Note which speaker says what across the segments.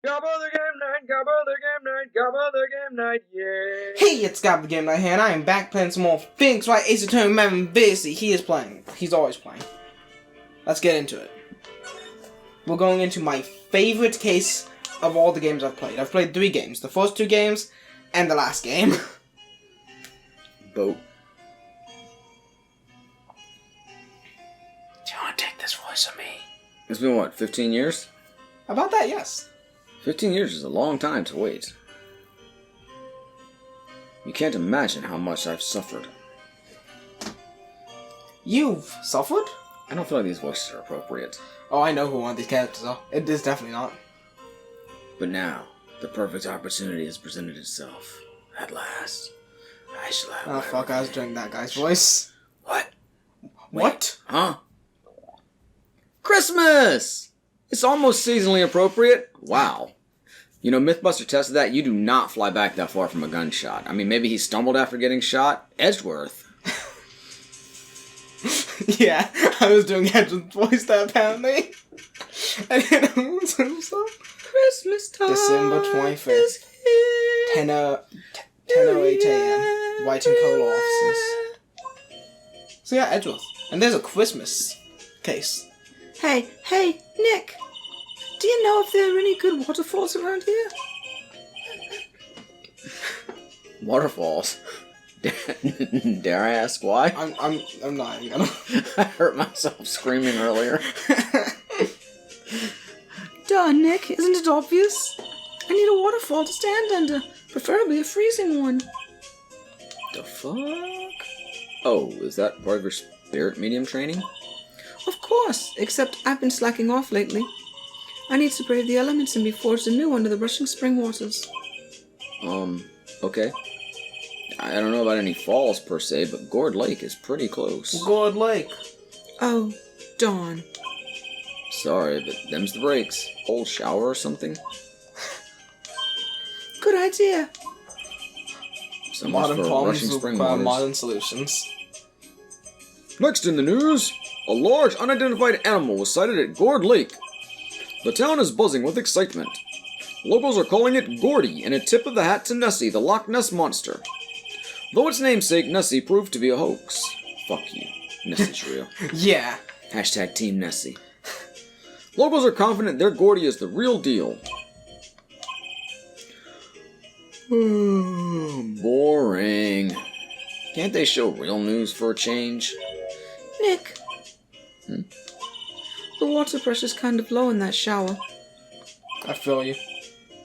Speaker 1: Gabba the game night, Gabba the game night, Gabba the game night, yeah.
Speaker 2: Hey, it's Gabba Game Night here, and I am back playing some more Phoenix Wright Ace Attorney Madman Busy. He is playing. He's always playing. Let's get into it. We're going into my favorite case of all the games I've played. I've played 3 games. The first 2 games, and the last game.
Speaker 1: Boat.
Speaker 2: Do you want to take this voice of me?
Speaker 1: It's been what, 15 years?
Speaker 2: About that, yes.
Speaker 1: 15 years is a long time to wait. You can't imagine how much I've suffered.
Speaker 2: You've suffered?
Speaker 1: I don't feel like these voices are appropriate.
Speaker 2: Oh, I know who one of these characters are. It is definitely not.
Speaker 1: But now, the perfect opportunity has presented itself. At last, I shall have...
Speaker 2: Oh, fuck, I was doing that guy's voice.
Speaker 1: What?
Speaker 2: What?
Speaker 1: Huh? Christmas! It's almost seasonally appropriate. Wow. You know, Mythbuster tested that. You do not fly back that far from a gunshot. I mean, maybe he stumbled after getting shot. Edgeworth.
Speaker 2: Yeah, I was doing Edgeworth's voice there, apparently. And then I was so...
Speaker 1: Christmas time
Speaker 2: December 25th.
Speaker 1: is here.
Speaker 2: 10:08 a.m. White and Cola offices. So yeah, Edgeworth. And there's a Christmas case.
Speaker 3: Hey, Nick! Do you know if there are any good waterfalls around here?
Speaker 1: Waterfalls. Dare I ask why?
Speaker 2: I'm not even gonna.
Speaker 1: I hurt myself screaming earlier.
Speaker 3: Duh, Nick, isn't it obvious? I need a waterfall to stand under, preferably a freezing one.
Speaker 1: The fuck? Oh, is that part of your spirit medium training?
Speaker 3: Of course, except I've been slacking off lately. I need to brave the elements and be forged anew under the rushing spring waters.
Speaker 1: Okay. I don't know about any falls per se, but Gourd Lake is pretty close.
Speaker 2: Gourd Lake.
Speaker 3: Oh, darn.
Speaker 1: Sorry, but them's the breaks. Cold shower or something?
Speaker 3: Good idea.
Speaker 1: So much
Speaker 2: Modern
Speaker 1: for
Speaker 2: problems
Speaker 1: rushing spring
Speaker 2: require
Speaker 1: waters.
Speaker 2: modern solutions.
Speaker 1: Next in the news, a large unidentified animal was sighted at Gourd Lake. The town is buzzing with excitement. Locals are calling it Gordy, and a tip of the hat to Nessie, the Loch Ness Monster. Though its namesake, Nessie, proved to be a hoax. Fuck you. Nessie's real.
Speaker 2: Yeah.
Speaker 1: Hashtag Team Nessie. Locals are confident their Gordy is the real deal. Boring. Can't they show real news for a change?
Speaker 3: Nick. The water pressure's kind of low in that shower.
Speaker 2: I feel you.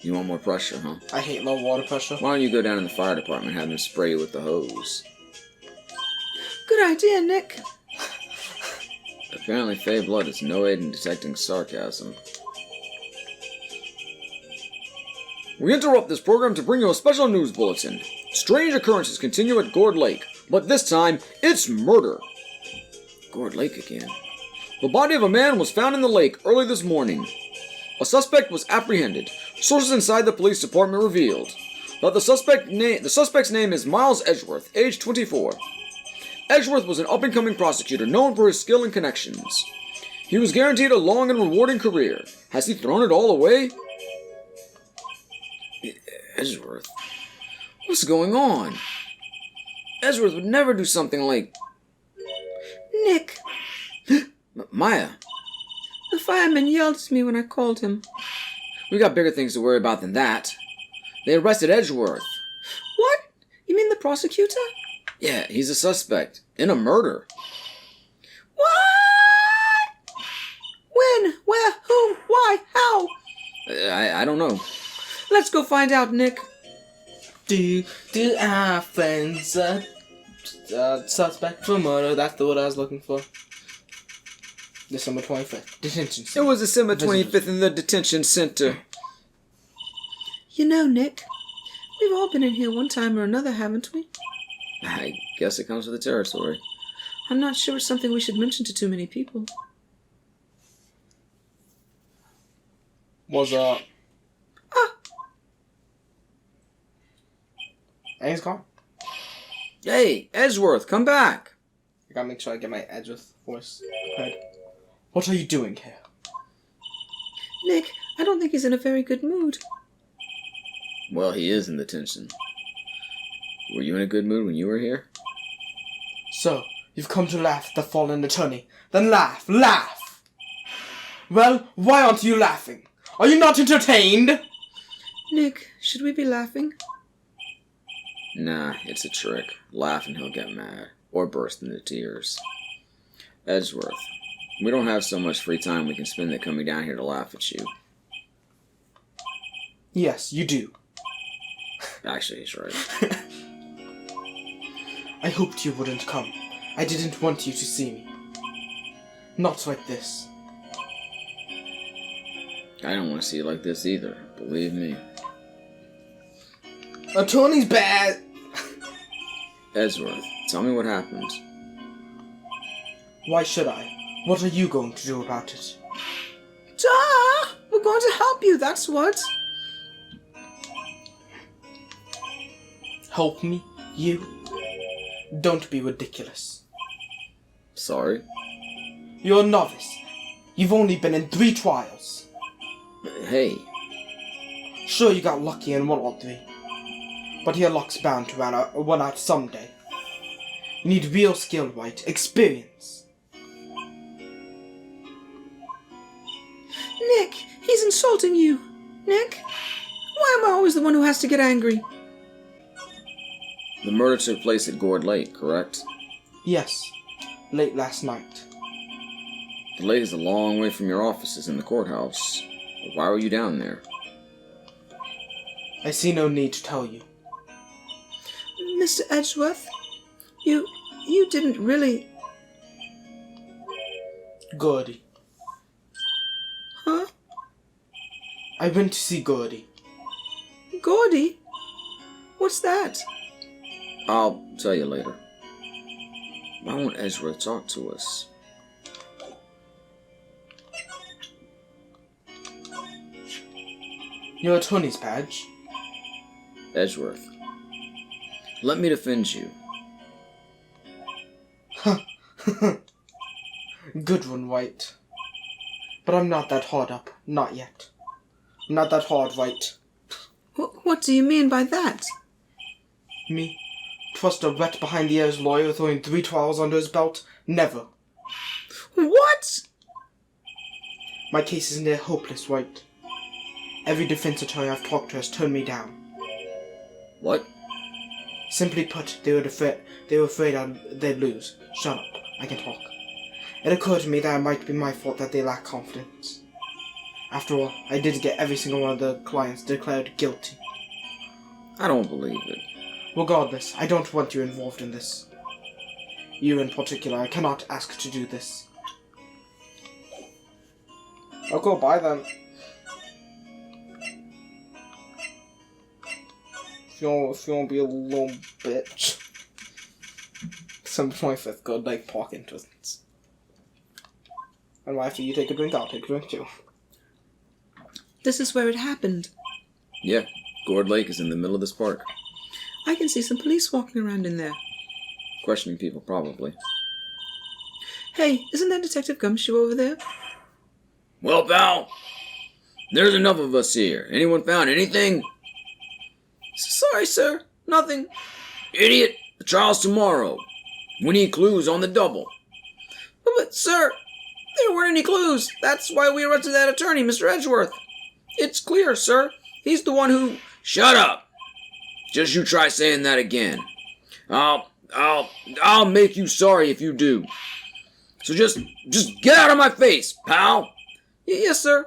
Speaker 1: You want more pressure, huh?
Speaker 2: I hate low water pressure.
Speaker 1: Why don't you go down in the fire department and have them spray you with the hose?
Speaker 3: Good idea, Nick.
Speaker 1: Apparently Fey Blood is no aid in detecting sarcasm. We interrupt this program to bring you a special news bulletin. Strange occurrences continue at Gourd Lake, but this time, it's murder. Gourd Lake again. The body of a man was found in the lake early this morning. A suspect was apprehended. Sources inside the police department revealed that the suspect's name is Miles Edgeworth, age 24. Edgeworth was an up-and-coming prosecutor known for his skill and connections. He was guaranteed a long and rewarding career. Has he thrown it all away? Edgeworth? What's going on? Edgeworth would never do something like...
Speaker 3: Nick,
Speaker 1: Maya,
Speaker 3: the fireman yelled at me when I called him.
Speaker 1: we got bigger things to worry about than that. They arrested Edgeworth.
Speaker 3: What? You mean the prosecutor?
Speaker 1: Yeah, he's a suspect. In a murder.
Speaker 3: What? When? Where? Whom? Why? How?
Speaker 1: I don't know.
Speaker 3: Let's go find out, Nick.
Speaker 2: Do our friends suspect for murder? That's the word I was looking for. December 25th. Detention
Speaker 1: It
Speaker 2: center.
Speaker 1: was December 25th in the detention center.
Speaker 3: You know, Nick, we've all been in here one time or another, haven't we?
Speaker 1: I guess it comes with the territory.
Speaker 3: I'm not sure it's something we should mention to too many people.
Speaker 2: Was
Speaker 3: Ah!
Speaker 2: And he's gone.
Speaker 1: Hey, Edgeworth, come back!
Speaker 2: I gotta make sure I get my Edgeworth voice prepared. What are you doing here?
Speaker 3: Nick, I don't think he's in a very good mood.
Speaker 1: Well, he is in the tension. Were you in a good mood when you were here?
Speaker 2: So, you've come to laugh at the fallen attorney. Then laugh, laugh! Well, why aren't you laughing? Are you not entertained?
Speaker 3: Nick, should we be laughing?
Speaker 1: Nah, it's a trick. Laugh and he'll get mad. Or burst into tears. Edgeworth, we don't have so much free time we can spend it coming down here to laugh at you.
Speaker 2: Yes, you do.
Speaker 1: Actually, he's right.
Speaker 2: I hoped you wouldn't come. I didn't want you to see me. Not like this.
Speaker 1: I don't want to see it like this either, believe me.
Speaker 2: Attorney's bad!
Speaker 1: Edgeworth, tell me what happened.
Speaker 2: Why should I? What are you going to do about it?
Speaker 3: Duh! We're going to help you, that's what.
Speaker 2: Help me? You? Don't be ridiculous.
Speaker 1: Sorry?
Speaker 2: You're a novice. You've only been in 3 trials.
Speaker 1: Hey,
Speaker 2: Sure, you got lucky and won all 3. But your luck's bound to run out someday. You need real skill, Wright. Experience.
Speaker 3: Nick, he's insulting you. Nick, why am I always the one who has to get angry?
Speaker 1: the murder took place at Gourd Lake, correct?
Speaker 2: Yes. Late last night.
Speaker 1: The lake is a long way from your offices in the courthouse. Why were you down there?
Speaker 2: I see no need to tell you.
Speaker 3: Mr. Edgeworth, you didn't really...
Speaker 2: Gordy.
Speaker 3: Huh?
Speaker 2: I went to see Gordy.
Speaker 3: Gordy? What's that?
Speaker 1: I'll tell you later. Why won't Edgeworth talk to us?
Speaker 2: Your attorney's badge.
Speaker 1: Edgeworth, let me defend you.
Speaker 2: Good one, Wright. But I'm not that hard up. Not yet. I'm not that hard, Wright.
Speaker 3: What do you mean by that?
Speaker 2: Me? Trust a wet behind-the-ears lawyer throwing 3 trials under his belt? Never.
Speaker 3: What?
Speaker 2: My case is near hopeless, Wright. Every defense attorney I've talked to has turned me down.
Speaker 1: What?
Speaker 2: Simply put, they were afraid they'd lose. Shut up. I can talk. It occurred to me that it might be my fault that they lack confidence. After all, I did get every single one of the clients declared guilty.
Speaker 1: I don't believe it.
Speaker 2: Regardless, I don't want you involved in this. You in particular, I cannot ask to do this. I'll go buy them. If you want to be a little bitch. December 25th, good like park entrance. And after you take a drink, I'll take a drink too.
Speaker 3: This is where it happened.
Speaker 1: Yeah, Gourd Lake is in the middle of this park.
Speaker 3: I can see some police walking around in there.
Speaker 1: Questioning people, probably.
Speaker 3: Hey, isn't that Detective Gumshoe over there?
Speaker 1: Well, pal, there's enough of us here. Anyone found anything?
Speaker 3: Sorry, sir. Nothing.
Speaker 1: Idiot! The trial's tomorrow. We need clues on the double.
Speaker 3: But, sir, there weren't any clues. That's why we arrested that attorney, Mr. Edgeworth. It's clear, sir. He's the one who...
Speaker 1: Shut up! Just you try saying that again. I'll make you sorry if you do. So just get out of my face, pal!
Speaker 3: Yes, sir.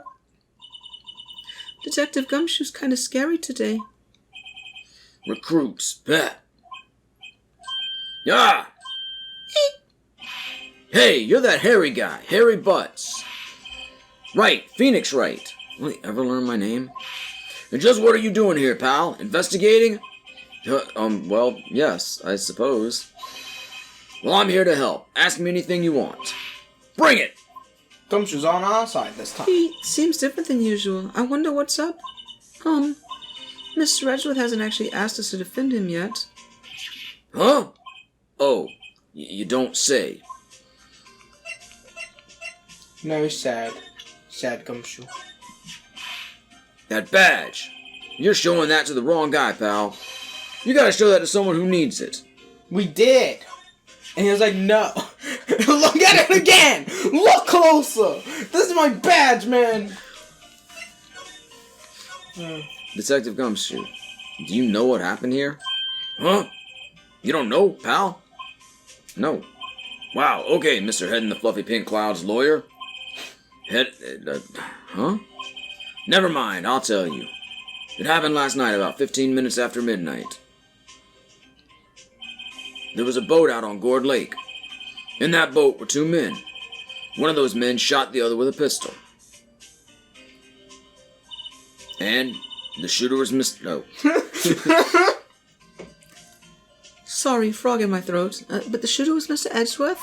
Speaker 3: Detective Gumshoe's kind of scary today.
Speaker 1: Recruits, bet. Yeah! Hey, you're that hairy guy, Hairy Butts. Right, Phoenix Wright. Will he ever learn my name? And just what are you doing here, pal? Investigating? Well, yes, I suppose. Well, I'm here to help. Ask me anything you want. Bring it!
Speaker 2: Gumshoe's on our side this time.
Speaker 3: He seems different than usual. I wonder what's up. Mr. Edgeworth hasn't actually asked us to defend him yet.
Speaker 1: Huh? Oh, you don't say.
Speaker 2: No, sad. Sad Gumshoe.
Speaker 1: That badge. You're showing that to the wrong guy, pal. You gotta show that to someone who needs it.
Speaker 2: We did. And he was like, no. Look at it again. Look closer. This is my badge, man.
Speaker 1: Detective Gumshoe, do you know what happened here? Huh? You don't know, pal? No. Wow, okay, Mr. Head in the Fluffy Pink Cloud's lawyer. Huh? Never mind, I'll tell you. It happened last night about 15 minutes after midnight. There was a boat out on Gourd Lake. In that boat were two men. One of those men shot the other with a pistol. And the shooter was No.
Speaker 3: Sorry, frog in my throat. But the shooter was Mr. Edgeworth?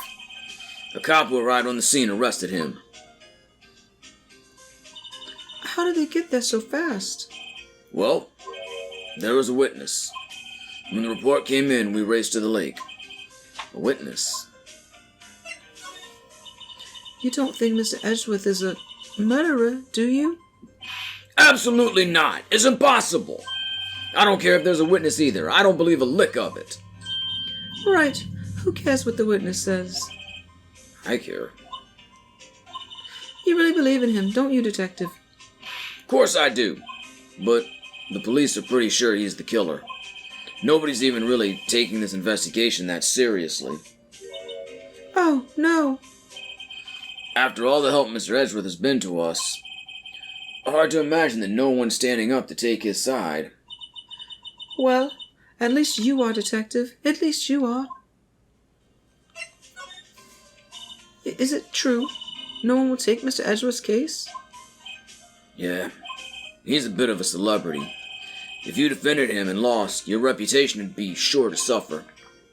Speaker 1: A cop who arrived on the scene arrested him.
Speaker 3: How did they get there so fast?
Speaker 1: Well, there was a witness. When the report came in, we raced to the lake. A witness.
Speaker 3: You don't think Mr. Edgeworth is a murderer, do you?
Speaker 1: Absolutely not. It's impossible. I don't care if there's a witness either. I don't believe a lick of it.
Speaker 3: Right. Who cares what the witness says?
Speaker 1: I care.
Speaker 3: You really believe in him, don't you, Detective?
Speaker 1: Of course I do. But the police are pretty sure he's the killer. Nobody's even really taking this investigation that seriously.
Speaker 3: Oh, no.
Speaker 1: After all the help Mr. Edgeworth has been to us, hard to imagine that no one's standing up to take his side.
Speaker 3: Well, at least you are, Detective. At least you are. Is it true? No one will take Mr. Edgeworth's case?
Speaker 1: Yeah, he's a bit of a celebrity. If you defended him and lost, your reputation would be sure to suffer.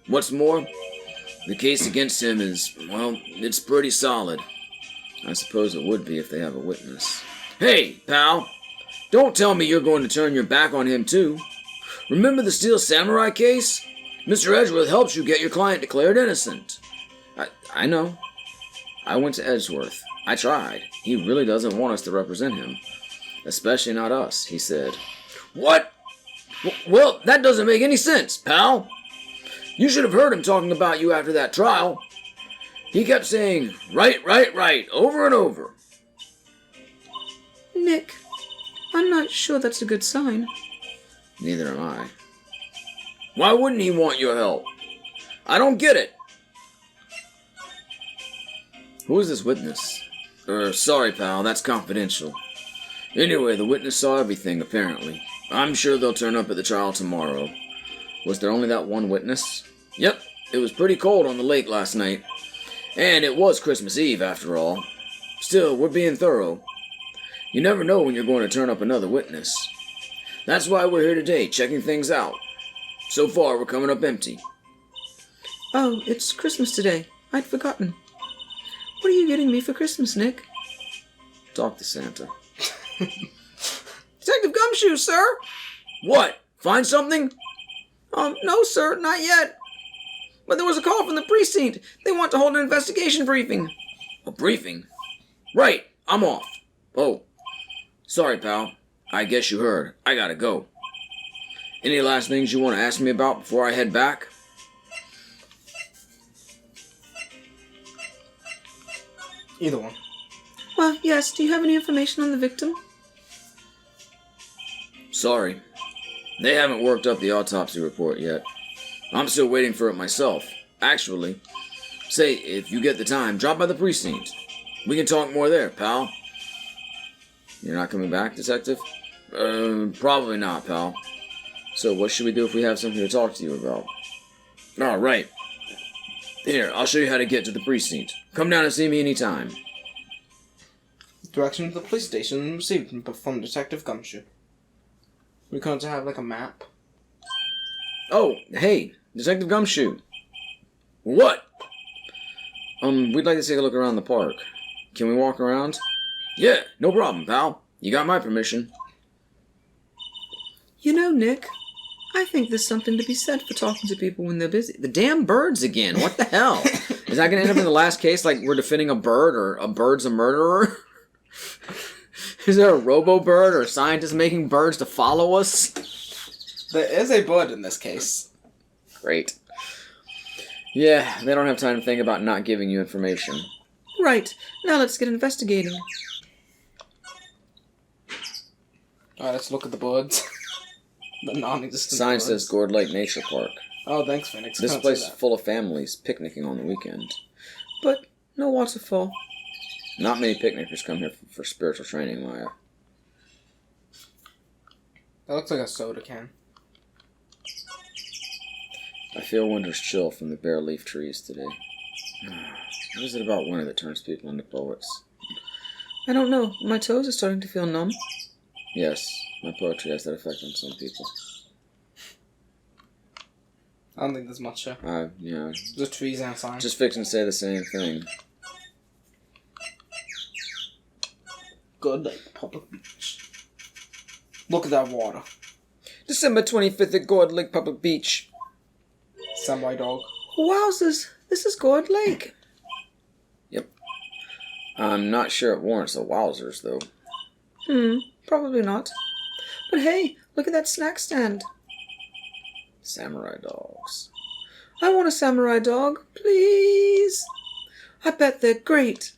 Speaker 1: What's more, the case against him is, well, it's pretty solid. I suppose it would be if they have a witness. Hey, pal! Don't tell me you're going to turn your back on him, too. Remember the Steel Samurai case? Mr. Edgeworth helped you get your client declared innocent. I know. I went to Edgeworth. I tried. He really doesn't want us to represent him. Especially not us, he said. What? Well, that doesn't make any sense, pal. You should have heard him talking about you after that trial. He kept saying, right, right, right, over and over.
Speaker 3: Nick, I'm not sure that's a good sign.
Speaker 1: Neither am I. Why wouldn't he want your help? I don't get it. Who is this witness? Sorry, pal, that's confidential. Anyway, the witness saw everything, apparently. I'm sure they'll turn up at the trial tomorrow. Was there only that one witness? Yep, it was pretty cold on the lake last night. And it was Christmas Eve, after all. Still, we're being thorough. You never know when you're going to turn up another witness. That's why we're here today, checking things out. So far, we're coming up empty.
Speaker 3: Oh, it's Christmas today. I'd forgotten. What are you getting me for Christmas, Nick?
Speaker 1: Talk to Santa.
Speaker 3: Detective Gumshoe, sir!
Speaker 1: What? Find something?
Speaker 3: No, sir, not yet. But there was a call from the precinct. They want to hold an investigation briefing.
Speaker 1: A briefing? Right, I'm off. Oh, sorry, pal. I guess you heard. I gotta go. Any last things you want to ask me about before I head back?
Speaker 2: Either one.
Speaker 3: Well, yes. Do you have any information on the victim?
Speaker 1: Sorry. They haven't worked up the autopsy report yet. I'm still waiting for it myself. Actually, say, if you get the time, drop by the precinct. We can talk more there, pal. You're not coming back, Detective? Probably not, pal. So what should we do if we have something to talk to you about? All right. Here, I'll show you how to get to the precinct. Come down and see me anytime.
Speaker 2: Direction to the police station received from Detective Gumshoe. We're going to have like a map.
Speaker 1: Oh, hey, Detective Gumshoe. What? We'd like to take a look around the park. Can we walk around? Yeah, no problem, pal. You got my permission.
Speaker 3: You know, Nick, I think there's something to be said for talking to people when they're busy.
Speaker 1: The damn birds again. What the hell? Is that going to end up in the last case like we're defending a bird or a bird's a murderer? Is there a robo-bird or a scientist making birds to follow us?
Speaker 2: There is a bird in this case.
Speaker 1: Great. Yeah, they don't have time to think about not giving you information.
Speaker 3: Right. Now let's get investigating.
Speaker 2: Alright, let's look at the birds. The non-existent
Speaker 1: Sign
Speaker 2: birds.
Speaker 1: says Gourd Lake Nature Park.
Speaker 2: Oh, thanks, Phoenix.
Speaker 1: This
Speaker 2: Can't
Speaker 1: place
Speaker 2: say
Speaker 1: is
Speaker 2: that.
Speaker 1: full of families picnicking on the weekend.
Speaker 3: But no waterfall.
Speaker 1: Not many picnickers come here for spiritual training, Maya.
Speaker 2: That looks like a soda can.
Speaker 1: I feel winter's chill from the bare leaf trees today. What is it about winter that turns people into poets?
Speaker 3: I don't know. My toes are starting to feel numb.
Speaker 1: Yes, my poetry has that effect on some people.
Speaker 2: I don't think there's much here.
Speaker 1: Yeah,
Speaker 2: The trees outside.
Speaker 1: just fixing to say the same thing.
Speaker 2: Good Lake Public Beach. Look at that water.
Speaker 1: December 25th at Gourd Lake Public Beach.
Speaker 2: Samurai dog.
Speaker 3: Wowzers! This is Gourd Lake.
Speaker 1: Yep. I'm not sure it warrants the wowzers, though.
Speaker 3: Probably not. But hey, look at that snack stand.
Speaker 1: Samurai dogs.
Speaker 3: I want a samurai dog, please. I bet they're great.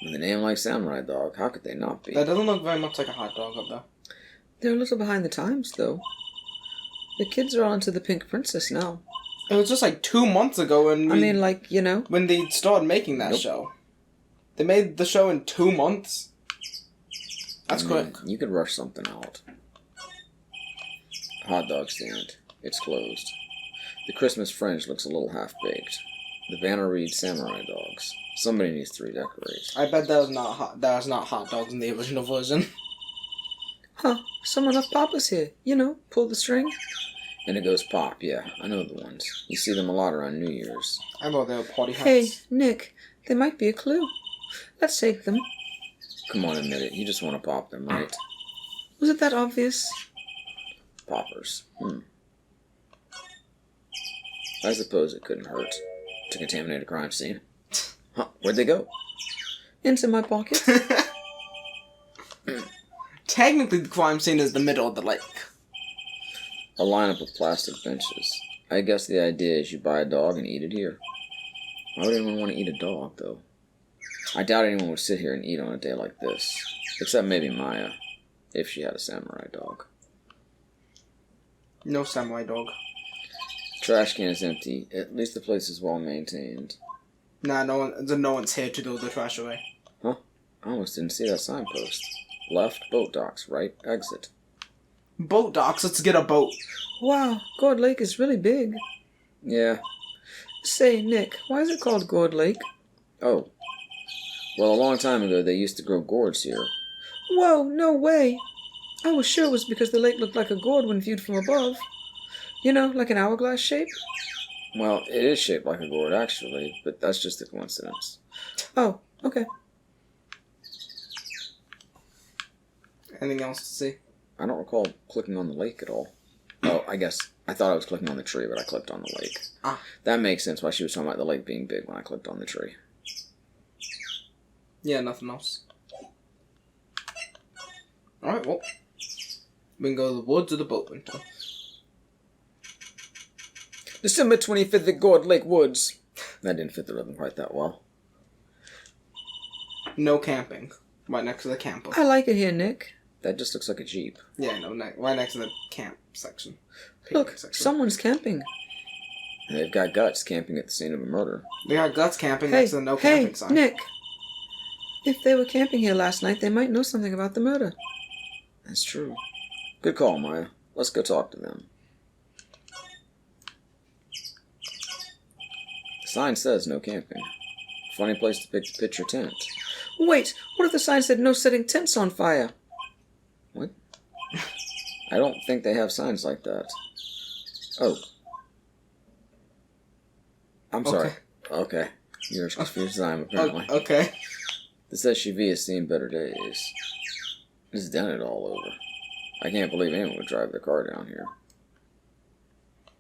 Speaker 1: With a name like Samurai Dog, how could they not be?
Speaker 2: That doesn't look very much like a hot dog up there.
Speaker 3: They're a little behind the times, though. The kids are all into the Pink Princess now.
Speaker 2: It was just like 2 months ago when when they started making that show. They made the show in 2 months. That's quick.
Speaker 1: You could rush something out. Hot dog stand. It's closed. The Christmas fringe looks a little half-baked. The banner reads Samurai Dogs. Somebody needs to redecorate.
Speaker 2: I bet that was not hot dogs in the original version.
Speaker 3: Huh, someone left Papa's here. You know, pull the string.
Speaker 1: And it goes pop, yeah. I know the ones. You see them a lot around New Year's.
Speaker 2: I thought they were party hats.
Speaker 3: Hey, Nick, they might be a clue. Let's take them.
Speaker 1: Come on, admit it. You just want to pop them, right?
Speaker 3: Was it that obvious?
Speaker 1: Poppers. I suppose it couldn't hurt to contaminate a crime scene. Huh, where'd they go?
Speaker 3: Into my pocket.
Speaker 2: Technically, the crime scene is the middle of the lake.
Speaker 1: A lineup of plastic benches. I guess the idea is you buy a dog and eat it here. Why would anyone want to eat a dog, though? I doubt anyone would sit here and eat on a day like this. Except maybe Maya, if she had a samurai dog.
Speaker 2: No samurai dog.
Speaker 1: Trash can is empty. At least the place is well maintained.
Speaker 2: Nah, no one's here to throw the trash away.
Speaker 1: Huh? I almost didn't see that signpost. Left, boat docks. Right, exit.
Speaker 2: Boat docks, let's get a boat.
Speaker 3: Wow, Gourd Lake is really big.
Speaker 1: Yeah.
Speaker 3: Say, Nick, why is it called Gourd Lake?
Speaker 1: Oh. Well, a long time ago they used to grow gourds here.
Speaker 3: Whoa, no way. I was sure it was because the lake looked like a gourd when viewed from above. You know, like an hourglass shape?
Speaker 1: Well, it is shaped like a gourd, actually, but that's just a coincidence.
Speaker 3: Oh, okay.
Speaker 2: Anything else to see?
Speaker 1: I don't recall clicking on the lake at all. Oh, I guess. I thought I was clicking on the tree, but I clicked on the lake.
Speaker 2: Ah.
Speaker 1: That makes sense why she was talking about the lake being big when I clicked on the tree.
Speaker 2: Yeah, nothing else. Alright, well. We can go to the woods or the boat rental.
Speaker 1: December 25th at Gourd Lake Woods. That didn't fit the rhythm quite that well.
Speaker 2: No camping. Right next to the camper.
Speaker 3: I like it here, Nick.
Speaker 1: That just looks like a Jeep.
Speaker 2: Yeah, no, right next to the camp section.
Speaker 3: Look,
Speaker 2: Picnic section.
Speaker 3: someone's camping.
Speaker 1: And they've got guts camping at the scene of a murder.
Speaker 2: They got guts camping next to the no camping sign.
Speaker 3: Nick. If they were camping here last night, they might know something about the murder.
Speaker 1: That's true. Good call, Maya. Let's go talk to them. The sign says no camping. Funny place to pitch your tent.
Speaker 3: Wait, what if the sign said no setting tents on fire?
Speaker 1: What? I don't think they have signs like that. Oh. I'm sorry. Okay. You're as confused as I am, apparently.
Speaker 2: Okay.
Speaker 1: This SUV has seen better days. It's done it all over. I can't believe anyone would drive their car down here.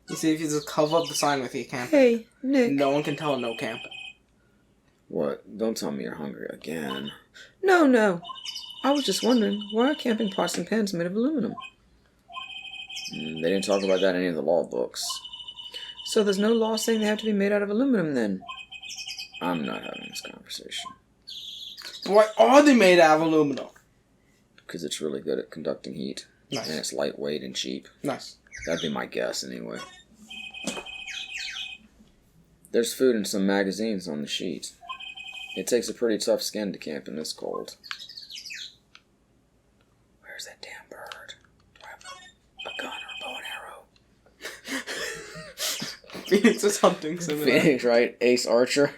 Speaker 2: You see, if you just cover up the sign with your camping,
Speaker 3: Hey, Nick.
Speaker 2: no one can tell no camping.
Speaker 1: What? Don't tell me you're hungry again.
Speaker 3: No. I was just wondering, why are camping pots and pans made of aluminum?
Speaker 1: They didn't talk about that in any of the law books.
Speaker 3: So there's no law saying they have to be made out of aluminum then?
Speaker 1: I'm not having this conversation.
Speaker 2: Why are they made out of aluminum?
Speaker 1: Because it's really good at conducting heat.
Speaker 2: Nice.
Speaker 1: And it's lightweight and cheap.
Speaker 2: Nice.
Speaker 1: That'd be my guess, anyway. There's food and some magazines on the sheet. It takes a pretty tough skin to camp in this cold. Where's that damn bird? Do I have a gun or a bow and arrow?
Speaker 2: Phoenix is hunting similar.
Speaker 1: Phoenix, right? Ace Archer.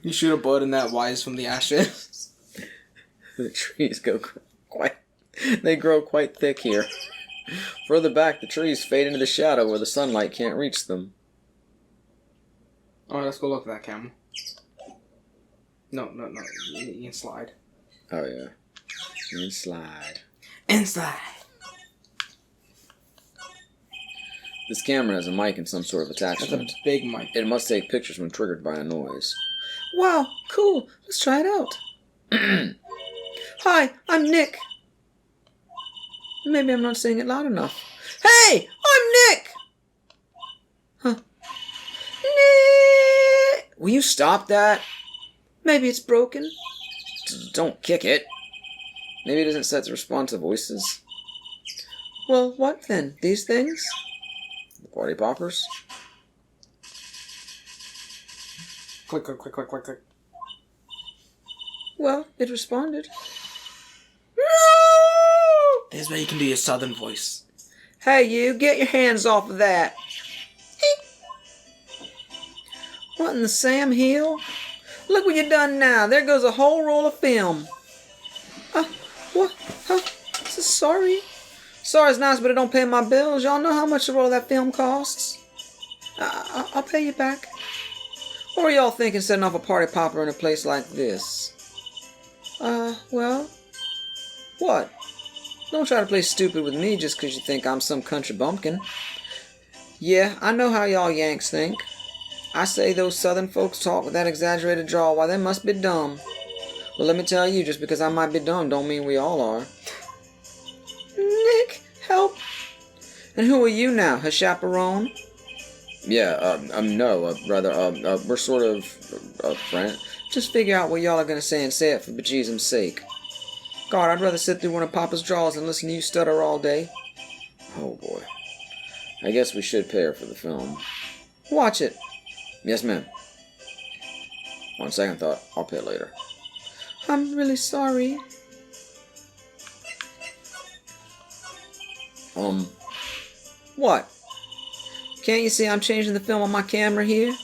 Speaker 2: You shoot a bird and that rise from the ashes.
Speaker 1: The trees grow quite thick here. Further back, the trees fade into the shadow where the sunlight can't reach them.
Speaker 2: Alright, let's go look at that camel. No. You can slide.
Speaker 1: Oh, yeah. And slide.
Speaker 2: And slide.
Speaker 1: This camera has a mic and some sort of
Speaker 2: That's
Speaker 1: attachment.
Speaker 2: a big mic.
Speaker 1: It must take pictures when triggered by a noise.
Speaker 3: Wow, cool. Let's try it out. Hi, I'm Nick. Maybe I'm not saying it loud enough. Hey, I'm Nick! Huh. Nick!
Speaker 1: Will you stop that?
Speaker 3: Maybe it's broken.
Speaker 1: Don't kick it. Maybe it isn't set to respond to voices.
Speaker 3: Well, what then? These things?
Speaker 1: The party poppers?
Speaker 2: Click, click, click, click, click, click.
Speaker 3: Well, it responded.
Speaker 2: This is where you can do your southern voice.
Speaker 3: Hey, you, get your hands off of that. What in the Sam Hill? Look what you done now. There goes a whole roll of film. What? Huh? Sorry. Sorry's nice, but it don't pay my bills. Y'all know how much a roll of that film costs? I'll pay you back. What are y'all thinking setting off a party popper in a place like this? Well, what? Don't try to play stupid with me just 'cause you think I'm some country bumpkin. Yeah, I know how y'all Yanks think. I say those southern folks talk with that exaggerated drawl. Why, they must be dumb. Well, let me tell you, just because I might be dumb don't mean we all are. Nick, help. And who are you now, her chaperone?
Speaker 1: Yeah, we're sort of, friend.
Speaker 3: Just figure out what y'all are gonna say and say it for bejesus's sake. God, I'd rather sit through one of Papa's draws than listen to you stutter all day.
Speaker 1: Oh boy. I guess we should pay her for the film.
Speaker 3: Watch it.
Speaker 1: Yes, ma'am. On second thought, I'll pay later.
Speaker 3: I'm really sorry. What? Can't you see I'm changing the film on my camera here?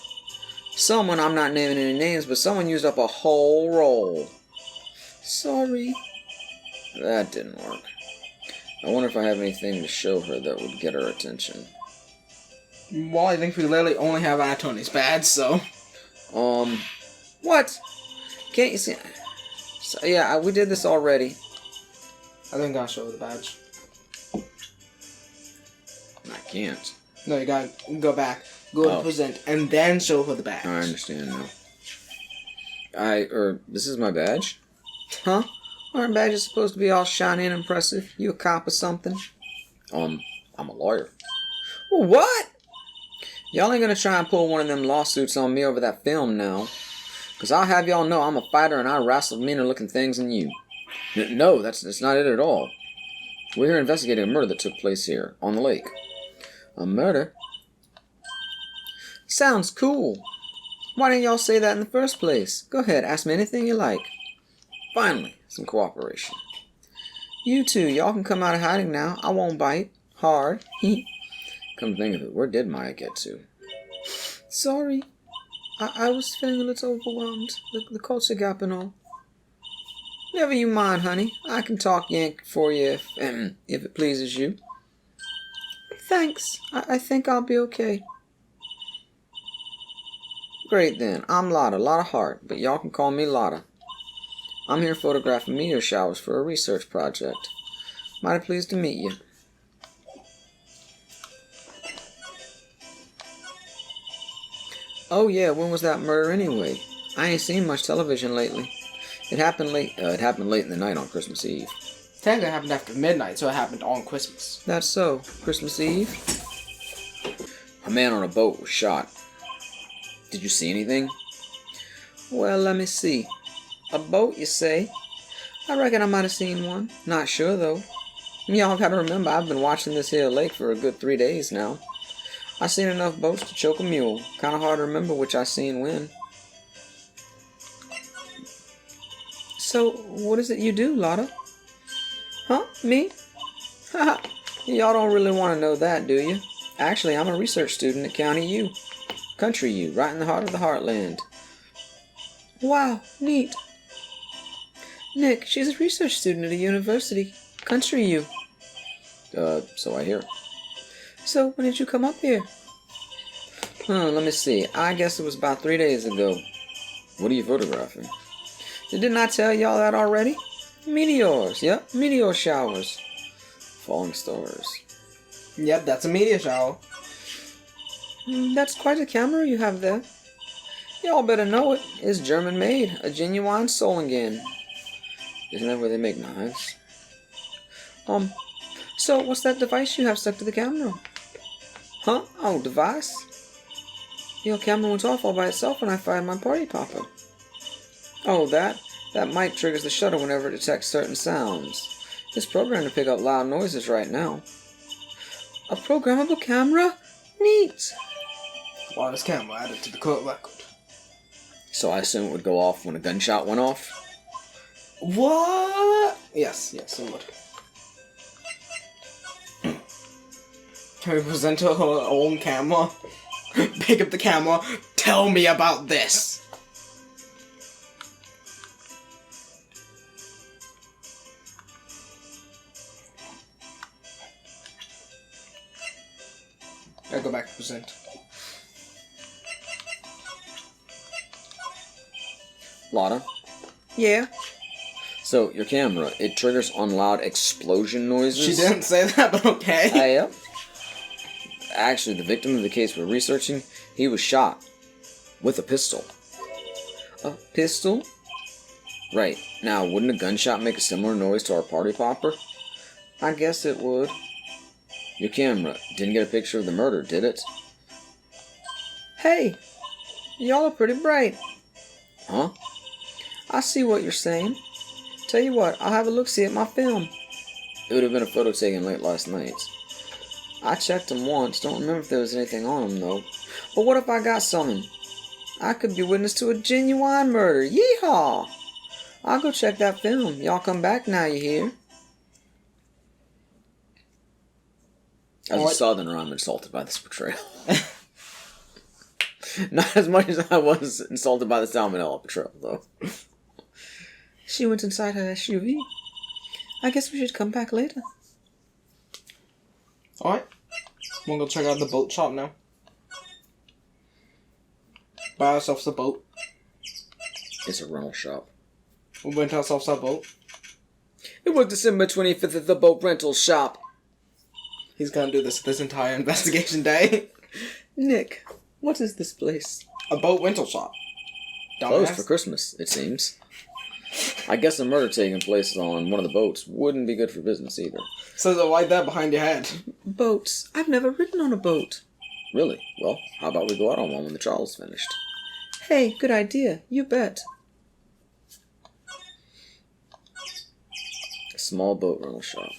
Speaker 3: Someone, I'm not naming any names, but someone used up a whole roll. Sorry.
Speaker 1: That didn't work. I wonder if I have anything to show her that would get her attention.
Speaker 2: Well, I think we literally only have our Tony's badge, so...
Speaker 3: What? Can't you see... So, yeah, we did this already.
Speaker 2: I think I'll show the badge.
Speaker 1: I can't.
Speaker 2: No, you gotta go back, go to present, and then show her the badge.
Speaker 1: I understand now. This is my badge?
Speaker 3: Huh? Aren't badges supposed to be all shiny and impressive? You a cop or something?
Speaker 1: I'm a lawyer.
Speaker 3: Well, what? Y'all ain't gonna try and pull one of them lawsuits on me over that film now. 'Cause I'll have y'all know I'm a fighter and I wrestle meaner looking things than you.
Speaker 1: No, that's not it at all. We're here investigating a murder that took place here, on the lake.
Speaker 3: A murder? Sounds cool. Why didn't y'all say that in the first place? Go ahead, ask me anything you like.
Speaker 1: Finally, some cooperation.
Speaker 3: You two, y'all can come out of hiding now. I won't bite. Hard.
Speaker 1: Come to think of it, where did Maya get to?
Speaker 3: Sorry. I was feeling a little overwhelmed. The culture gap and all. Never you mind, honey. I can talk Yank for you if it pleases you. Thanks. I think I'll be okay. Great then. I'm Lotta Hart, but y'all can call me Lotta. I'm here photographing meteor showers for a research project. Mighty pleased to meet you. Oh yeah, when was that murder anyway? I ain't seen much television lately.
Speaker 1: It happened late. It happened late in the night on Christmas Eve.
Speaker 2: Technically, it happened after midnight, so it happened on Christmas.
Speaker 3: That's so. Christmas Eve?
Speaker 1: A man on a boat was shot. Did you see anything?
Speaker 3: Well, let me see. A boat, you say? I reckon I might have seen one. Not sure, though. Y'all gotta remember, I've been watching this here lake for a good 3 days now. I seen enough boats to choke a mule. Kinda hard to remember which I seen when. So, what is it you do, Lotta? Huh? Me? Haha. Y'all don't really want to know that, do you? Actually, I'm a research student at County U. Country U, right in the heart of the heartland. Wow, neat. Nick, she's a research student at a university. Country U.
Speaker 1: So I hear.
Speaker 3: So, when did you come up here? Let me see. I guess it was about 3 days ago.
Speaker 1: What are you photographing?
Speaker 3: Didn't I tell y'all that already? Meteors, yep, meteor showers.
Speaker 1: Falling stars.
Speaker 2: Yep, that's a meteor shower.
Speaker 3: That's quite a camera you have there. Y'all better know it. It's German made, a genuine Solingen.
Speaker 1: Isn't that where they make knives?
Speaker 3: So what's that device you have stuck to the camera? Huh? Oh, device? Your camera went off all by itself when I fired my party popper. Oh, that mic triggers the shutter whenever it detects certain sounds. It's programmed to pick up loud noises right now. A programmable camera? Neat!
Speaker 2: Wireless camera added to the court record.
Speaker 1: So I assume it would go off when a gunshot went off?
Speaker 2: What? Yes, it would. Can we present her own camera? Pick up the camera. Tell me about this. I go back to present.
Speaker 1: Lotta?
Speaker 3: Yeah?
Speaker 1: So, your camera, it triggers on loud explosion noises?
Speaker 2: She didn't say that, but okay.
Speaker 1: Yep. Actually, the victim of the case we're researching, he was shot. With a pistol.
Speaker 3: A pistol?
Speaker 1: Right. Now, wouldn't a gunshot make a similar noise to our party popper?
Speaker 3: I guess it would.
Speaker 1: Your camera didn't get a picture of the murder, did it?
Speaker 3: Hey! Y'all are pretty bright.
Speaker 1: Huh?
Speaker 3: I see what you're saying. Tell you what, I'll have a look-see at my film.
Speaker 1: It would have been a photo taken late last night.
Speaker 3: I checked them once. Don't remember if there was anything on them, though. But what if I got something? I could be witness to a genuine murder. Yeehaw! I'll go check that film. Y'all come back now, you hear?
Speaker 1: As a southerner, I'm insulted by this portrayal. Not as much as I was insulted by the salmonella portrayal, though.
Speaker 3: She went inside her SUV. I guess we should come back later.
Speaker 2: Alright. Wanna go check out the boat shop now? Buy ourselves a boat.
Speaker 1: It's a rental shop.
Speaker 2: We went ourselves a boat.
Speaker 1: It was December 25th at the boat rental shop.
Speaker 2: He's gonna do this entire investigation day.
Speaker 3: Nick, what is this place?
Speaker 2: A boat rental shop.
Speaker 1: Closed for Christmas, it seems. I guess a murder taking place on one of the boats wouldn't be good for business either.
Speaker 2: Says it right there behind your head.
Speaker 3: Boats. I've never ridden on a boat.
Speaker 1: Really? Well, how about we go out on one when the trial's finished?
Speaker 3: Hey, good idea. You bet.
Speaker 1: A small boat rental shop.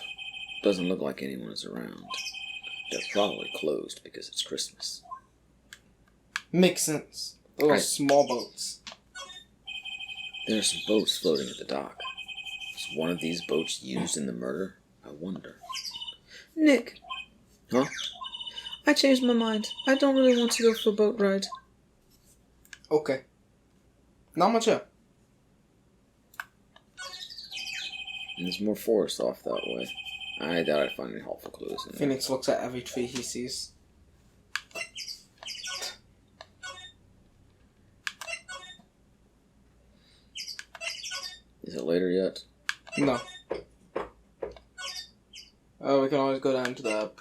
Speaker 1: Doesn't look like anyone is around. They're probably closed because it's Christmas.
Speaker 2: Makes sense. Those
Speaker 1: Right.
Speaker 2: small boats.
Speaker 1: There are some boats floating at the dock. Was one of these boats used in the murder? I wonder.
Speaker 3: Nick.
Speaker 1: Huh?
Speaker 3: I changed my mind. I don't really want to go for a boat ride.
Speaker 2: Okay. Not much here.
Speaker 1: And there's more forest off that way. I doubt I'd find any helpful clues in there.
Speaker 2: Phoenix looks at every tree he sees.
Speaker 1: Is it later yet?
Speaker 2: No. Oh, we can always go down to the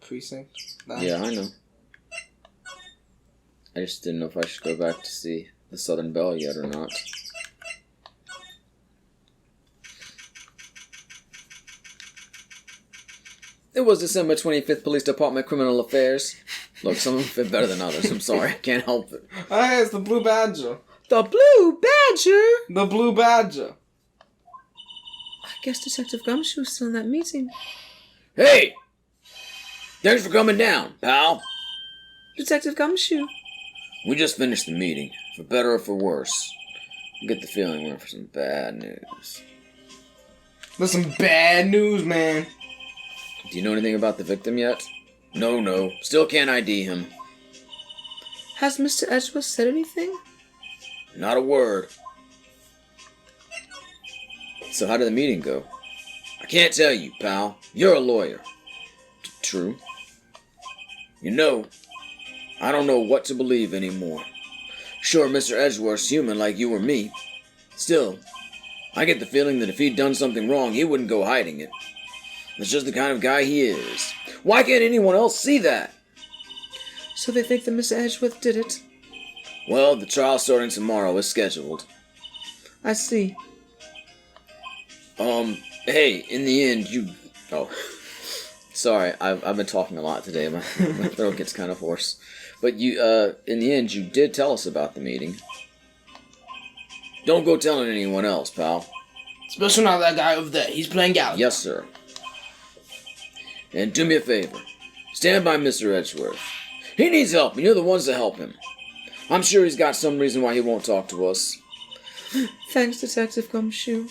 Speaker 2: precinct.
Speaker 1: Yeah, I know. I just didn't know if I should go back to see the Southern Belle yet or not. It was December 25th, Police Department Criminal Affairs. Look, some of them fit better than others. I'm sorry, I can't help it.
Speaker 2: Hey, it's the Blue Badger.
Speaker 3: The Blue Badger?
Speaker 2: The Blue Badger.
Speaker 3: I guess Detective Gumshoe's still in that meeting.
Speaker 1: Hey! Thanks for coming down, pal.
Speaker 3: Detective Gumshoe.
Speaker 1: We just finished the meeting, for better or for worse. I get the feeling we're in for some bad news.
Speaker 2: There's some bad news, man.
Speaker 1: Do you know anything about the victim yet? No. Still can't ID him.
Speaker 3: Has Mr. Edgeworth said anything?
Speaker 1: Not a word. So how did the meeting go? I can't tell you, pal. You're a lawyer. True. You know, I don't know what to believe anymore. Sure, Mr. Edgeworth's human like you or me. Still, I get the feeling that if he'd done something wrong, he wouldn't go hiding it. That's just the kind of guy he is. Why can't anyone else see that?
Speaker 3: So they think that Mr. Edgeworth did it?
Speaker 1: Well, the trial starting tomorrow is scheduled.
Speaker 3: I see.
Speaker 1: Hey, in the end, you... Oh, sorry, I've been talking a lot today. My throat gets kind of hoarse. But you, in the end, you did tell us about the meeting. Don't go telling anyone else, pal.
Speaker 2: Especially not that guy over there. He's playing out.
Speaker 1: Yes, sir. And do me a favor. Stand by Mr. Edgeworth. He needs help, and you're the ones to help him. I'm sure he's got some reason why he won't talk to us.
Speaker 3: Thanks, Detective Gumshoe.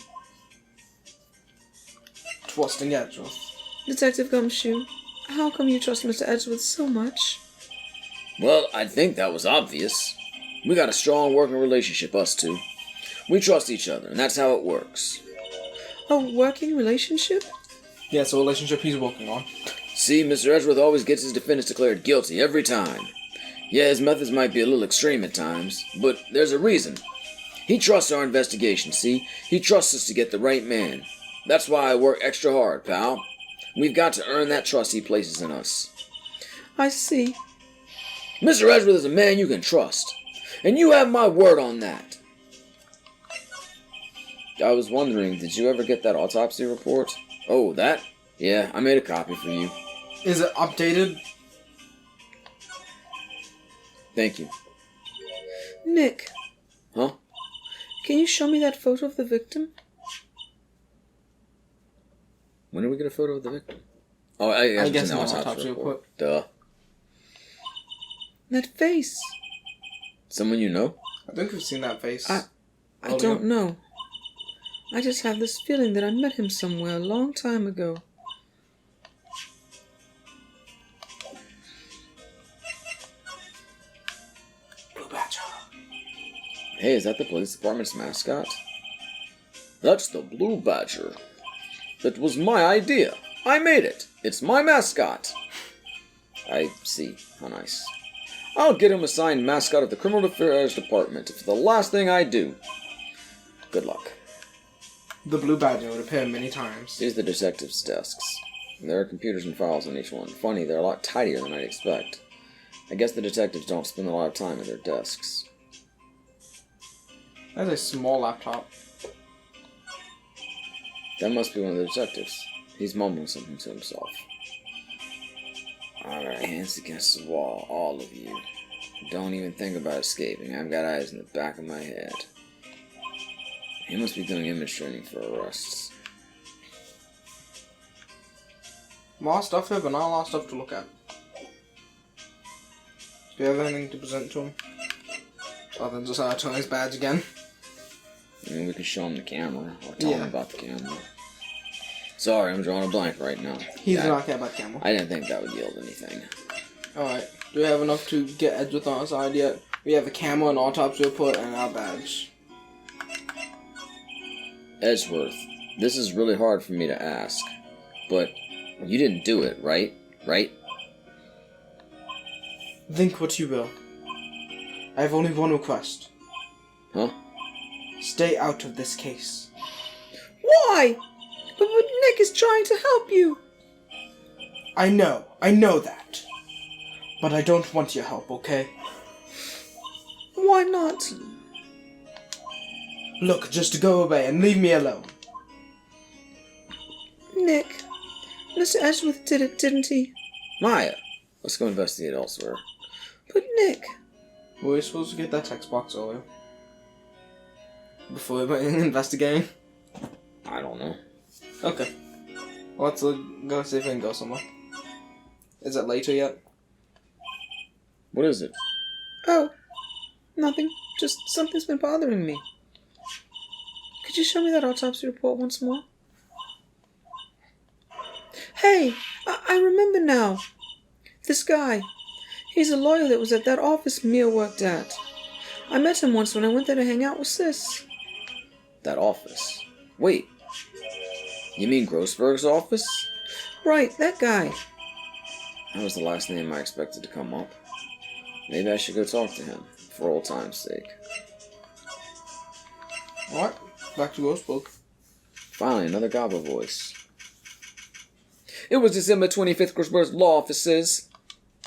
Speaker 2: Trusting Edgeworth.
Speaker 3: Detective Gumshoe, how come you trust Mr. Edgeworth so much?
Speaker 1: Well, I think that was obvious. We got a strong working relationship, us two. We trust each other, and that's how it works.
Speaker 3: A working relationship?
Speaker 2: Yeah, it's a relationship he's working on.
Speaker 1: See, Mr. Edgeworth always gets his defendants declared guilty every time. Yeah, his methods might be a little extreme at times, but there's a reason. He trusts our investigation, see? He trusts us to get the right man. That's why I work extra hard, pal. We've got to earn that trust he places in us.
Speaker 3: I see.
Speaker 1: Mr. Edgeworth is a man you can trust, and you have my word on that. I was wondering, did you ever get that autopsy report? Oh, that? Yeah, I made a copy for you.
Speaker 2: Is it updated?
Speaker 1: Thank you.
Speaker 3: Nick.
Speaker 1: Huh?
Speaker 3: Can you show me that photo of the victim?
Speaker 1: When did we get a photo of the victim? Oh, I guess
Speaker 2: in
Speaker 1: in
Speaker 2: the
Speaker 1: the autopsy report. Duh.
Speaker 3: That face.
Speaker 1: Someone you know?
Speaker 2: I think we've seen that face.
Speaker 3: I don't know. I just have this feeling that I met him somewhere a long time ago.
Speaker 2: Blue Badger.
Speaker 1: Hey, is that the police department's mascot? That's the Blue Badger. That was my idea. I made it. It's my mascot. I see. How nice. I'll get him assigned mascot of the Criminal Affairs Department if it's the last thing I do. Good luck.
Speaker 2: The Blue Badger would appear many times.
Speaker 1: These are the detectives' desks. There are computers and files on each one. Funny, they're a lot tidier than I'd expect. I guess the detectives don't spend a lot of time at their desks.
Speaker 2: That's a small laptop.
Speaker 1: That must be one of the detectives. He's mumbling something to himself. Alright, hands against the wall, all of you. Don't even think about escaping. I've got eyes in the back of my head. He must be doing image training for arrests.
Speaker 2: A lot of stuff here, but not a lot of stuff to look at. Do you have anything to present to him? Other than just turn his badge again?
Speaker 1: I mean, we can show him the camera, or tell him about the camera. Sorry, I'm drawing a blank right now.
Speaker 2: He does not care about camera.
Speaker 1: I didn't think that would yield anything.
Speaker 2: Alright, do we have enough to get Edgeworth on our side yet? We have a camera, an autopsy report, and our badge.
Speaker 1: Edgeworth, this is really hard for me to ask, but you didn't do it, right? Right?
Speaker 2: Think what you will. I have only one request.
Speaker 1: Huh?
Speaker 2: Stay out of this case.
Speaker 3: Why? But Nick is trying to help you.
Speaker 2: I know that. But I don't want your help, okay?
Speaker 3: Why not?
Speaker 2: Look, just go away and leave me alone.
Speaker 3: Nick, Mr. Edgeworth did it, didn't he?
Speaker 1: Maya, let's go investigate elsewhere.
Speaker 3: But Nick...
Speaker 2: Were we supposed to get that text box earlier? Before we went investigating?
Speaker 1: I don't know.
Speaker 2: Okay. Well, let's go see if we can go somewhere. Is it later yet?
Speaker 1: What is it?
Speaker 3: Oh, nothing. Just something's been bothering me. Could you show me that autopsy report once more? Hey, I remember now. This guy. He's a lawyer that was at that office Mia worked at. I met him once when I went there to hang out with Sis.
Speaker 1: That office. Wait. You mean Grossberg's office?
Speaker 3: Right, that guy.
Speaker 1: That was the last name I expected to come up. Maybe I should go talk to him, for old time's sake.
Speaker 2: Alright, back to Grossberg.
Speaker 1: Finally, another Gabba voice. It was December 25th, Grossberg's law offices.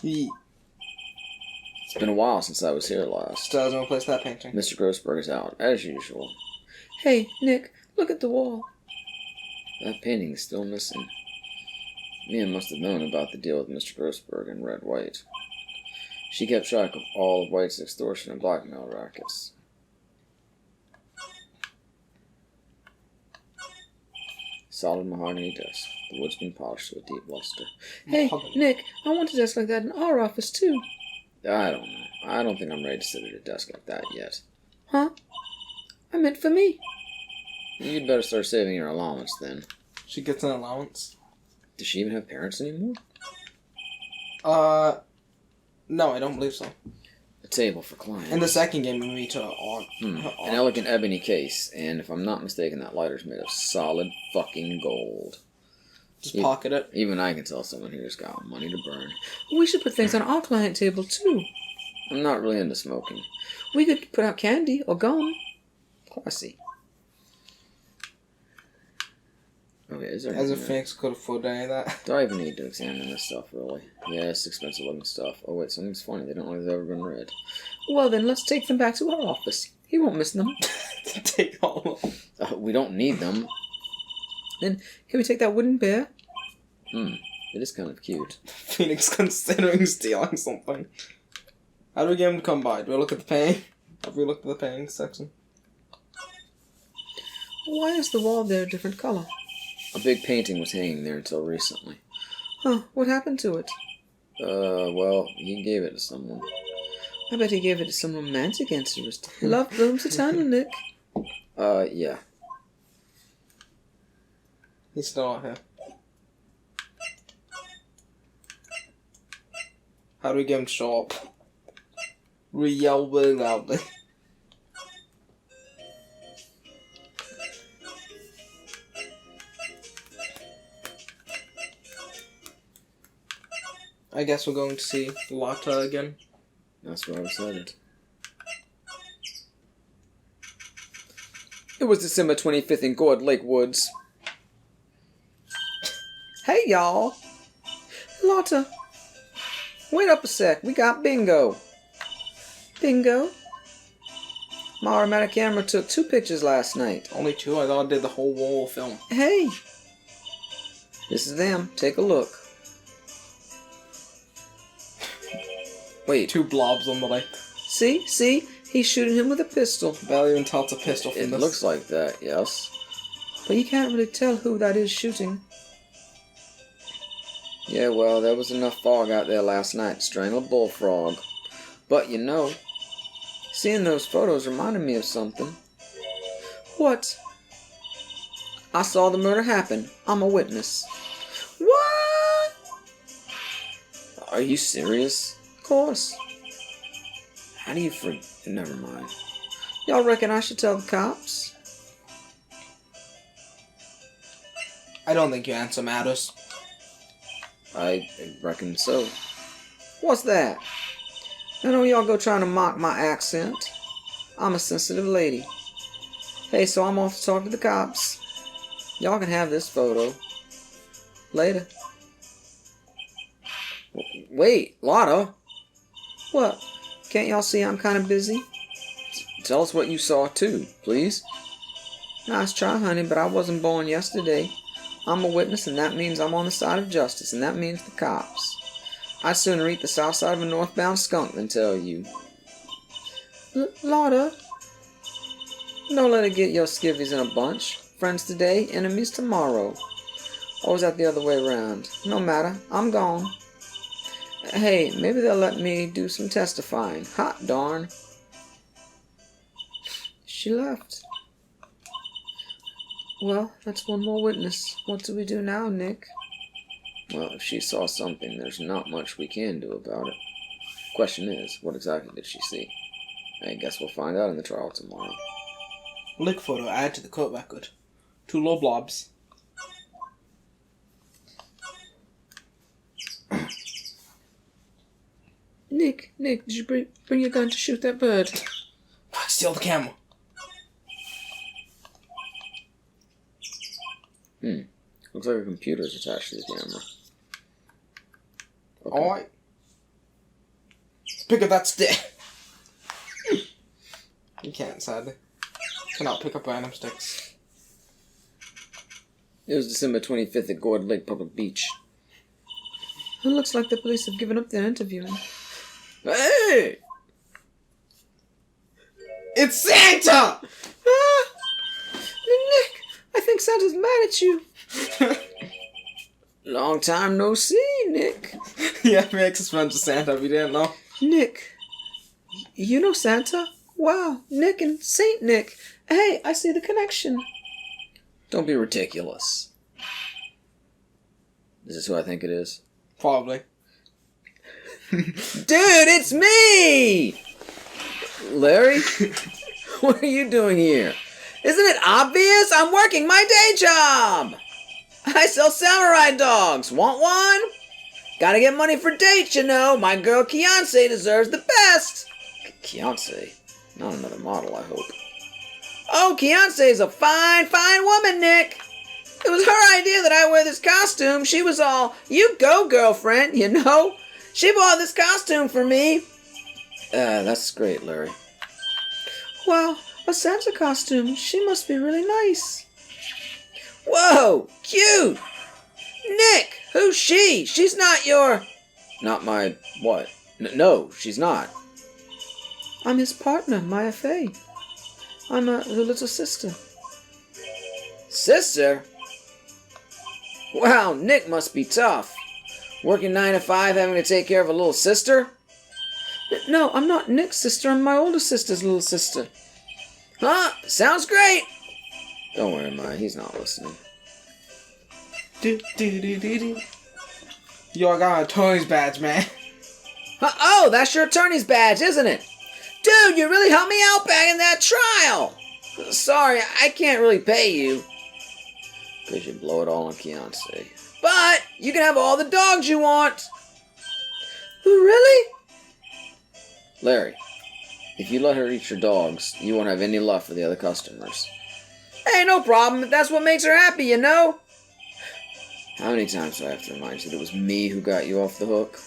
Speaker 2: Yeah.
Speaker 1: It's been a while since I was here last.
Speaker 2: Still hasn't replaced that painting.
Speaker 1: Mr. Grossberg is out, as usual.
Speaker 3: Hey, Nick, look at the wall.
Speaker 1: That painting is still missing. Mia must have known about the deal with Mr. Grossberg and Red White. She kept track of all of White's extortion and blackmail rackets. Solid mahogany desk. The wood's been polished to a deep luster.
Speaker 3: Hey,
Speaker 2: Mahogany.
Speaker 3: Nick, I want a desk like that in our office, too.
Speaker 1: I don't know. I don't think I'm ready to sit at a desk like that yet.
Speaker 3: Huh? I meant for me.
Speaker 1: You'd better start saving your allowance then.
Speaker 2: She gets an allowance.
Speaker 1: Does she even have parents anymore?
Speaker 2: No, I don't believe so.
Speaker 1: A table for clients.
Speaker 2: In the second game, we meet her aunt.
Speaker 1: An elegant ebony case, and if I'm not mistaken, that lighter's made of solid fucking gold.
Speaker 2: Just pocket it.
Speaker 1: Even I can tell someone here's got money to burn.
Speaker 3: We should put things on our client table, too.
Speaker 1: I'm not really into smoking.
Speaker 3: We could put out candy or gum. Classy.
Speaker 1: Okay, is there
Speaker 2: As if
Speaker 1: anything
Speaker 2: Phoenix could afford any of that.
Speaker 1: Do I even need to examine this stuff, really? Yeah, it's expensive looking stuff. Oh wait, something's funny. They don't look like they've ever been read.
Speaker 3: Well, then let's take them back to our office. He won't miss them.
Speaker 2: Take all of them.
Speaker 1: We don't need them.
Speaker 3: Then, can we take that wooden bear?
Speaker 1: It is kind of cute.
Speaker 2: Phoenix considering stealing something. How do we get him to come by? Do we look at the painting? Have we looked at the painting section?
Speaker 3: Why is the wall there a different color?
Speaker 1: A big painting was hanging there until recently.
Speaker 3: Huh, what happened to it?
Speaker 1: Well, he gave it to someone.
Speaker 3: I bet he gave it to some romantic interest. Love blooms eternal, Nick.
Speaker 1: Yeah.
Speaker 2: He's still out here. How do we get him to show up? We yell really loudly. I guess we're going to see Lotta again.
Speaker 1: That's where I was headed. It was December 25th in Gourd Lake Woods.
Speaker 3: Hey, y'all. Lotta. Wait up a sec. We got bingo. Bingo? My automatic camera took 2 pictures last night.
Speaker 2: Only 2? I thought I did the whole wall of film.
Speaker 3: Hey. This is them. Take a look.
Speaker 1: Wait,
Speaker 2: 2 blobs on the lake.
Speaker 3: See? He's shooting him with a pistol.
Speaker 2: Barely even tell it's a pistol from
Speaker 1: it
Speaker 2: this.
Speaker 1: looks like that, yes.
Speaker 3: But you can't really tell who that is shooting.
Speaker 1: Yeah, well, there was enough fog out there last night to strangle a bullfrog. But you know, seeing those photos reminded me of something.
Speaker 3: What? I saw the murder happen. I'm a witness. What?
Speaker 1: Are you serious?
Speaker 3: Of course.
Speaker 1: How do you Never mind.
Speaker 3: Y'all reckon I should tell the cops?
Speaker 2: I don't think your answer matters.
Speaker 1: I reckon so.
Speaker 3: What's that? I know y'all go trying to mock my accent. I'm a sensitive lady. Hey, so I'm off to talk to the cops. Y'all can have this photo. Later.
Speaker 1: Wait, Lotta!
Speaker 3: What? Can't y'all see I'm kind of busy?
Speaker 1: Tell us what you saw too, please.
Speaker 3: Nice try, honey, but I wasn't born yesterday. I'm a witness, and that means I'm on the side of justice, and that means the cops. I'd sooner eat the south side of a northbound skunk than tell you. Lotta, don't let it get your skivvies in a bunch. Friends today, enemies tomorrow. Or was that the other way around? No matter, I'm gone. Hey, maybe they'll let me do some testifying. Hot darn. She left. Well, that's one more witness. What do we do now, Nick?
Speaker 1: Well, if she saw something, there's not much we can do about it. Question is, what exactly did she see? I guess we'll find out in the trial tomorrow.
Speaker 2: Lick photo add to the court record. 2 low blobs.
Speaker 3: Nick, did you bring your gun to shoot that bird?
Speaker 2: Steal the camera.
Speaker 1: Looks like a computer's attached to the camera. Okay.
Speaker 2: Alright. Pick up that stick. You can't, sadly. Cannot pick up random sticks.
Speaker 1: It was December 25th at Gord Lake Public Beach.
Speaker 3: It looks like the police have given up their interviewing.
Speaker 1: Hey!
Speaker 2: It's Santa!
Speaker 3: Ah! Nick, I think Santa's mad at you.
Speaker 1: Long time no see, Nick.
Speaker 2: Yeah, makes us friends with Santa if you didn't know.
Speaker 3: Nick, you know Santa? Wow, Nick and Saint Nick. Hey, I see the connection.
Speaker 1: Don't be ridiculous. Is this who I think it is?
Speaker 2: Probably.
Speaker 1: Dude, it's me! Larry? What are you doing here? Isn't it obvious? I'm working my day job! I sell samurai dogs. Want one? Gotta get money for dates, you know. My girl Kianse deserves the best. Kianse? Not another model, I hope. Oh, Kianse's a fine, fine woman, Nick. It was her idea that I wear this costume. She was all, you go, girlfriend, you know. She bought this costume for me. That's great, Larry.
Speaker 3: Wow, a Santa costume. She must be really nice.
Speaker 1: Whoa, cute. Nick, who's she? She's not your... Not my what? No, she's not.
Speaker 3: I'm his partner, Maya Fey. I'm her little sister.
Speaker 1: Sister? Wow, Nick must be tough. Working 9 to 5, having to take care of a little sister?
Speaker 3: No, I'm not Nick's sister. I'm my older sister's little sister.
Speaker 1: Huh? Sounds great. Don't worry, Maya. He's not listening.
Speaker 2: Yo, I got a Tony's badge, man.
Speaker 1: Oh, that's your attorney's badge, isn't it? Dude, you really helped me out back in that trial. Sorry, I can't really pay you. Because you blow it all on Kianse. But you can have all the dogs you want.
Speaker 3: Really?
Speaker 1: Larry, if you let her eat your dogs, you won't have any left for the other customers. Hey, no problem. If that's what makes her happy, you know. How many times do I have to remind you that it was me who got you off the hook?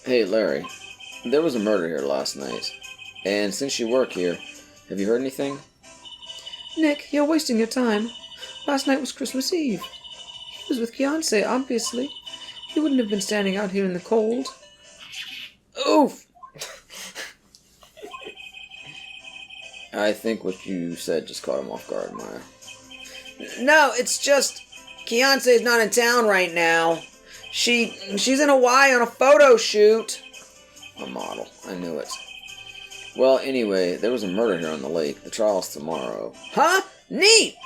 Speaker 1: Hey, Larry. There was a murder here last night. And since you work here, have you heard anything?
Speaker 3: Nick, you're wasting your time. Last night was Christmas Eve. He was with Kianse, obviously. He wouldn't have been standing out here in the cold.
Speaker 1: Oof! I think what you said just caught him off guard, Maya. No, it's just... Kianse's not in town right now. She's in Hawaii on a photo shoot. A model. I knew it. Well, anyway, there was a murder here on the lake. The trial's tomorrow. Huh? Neat!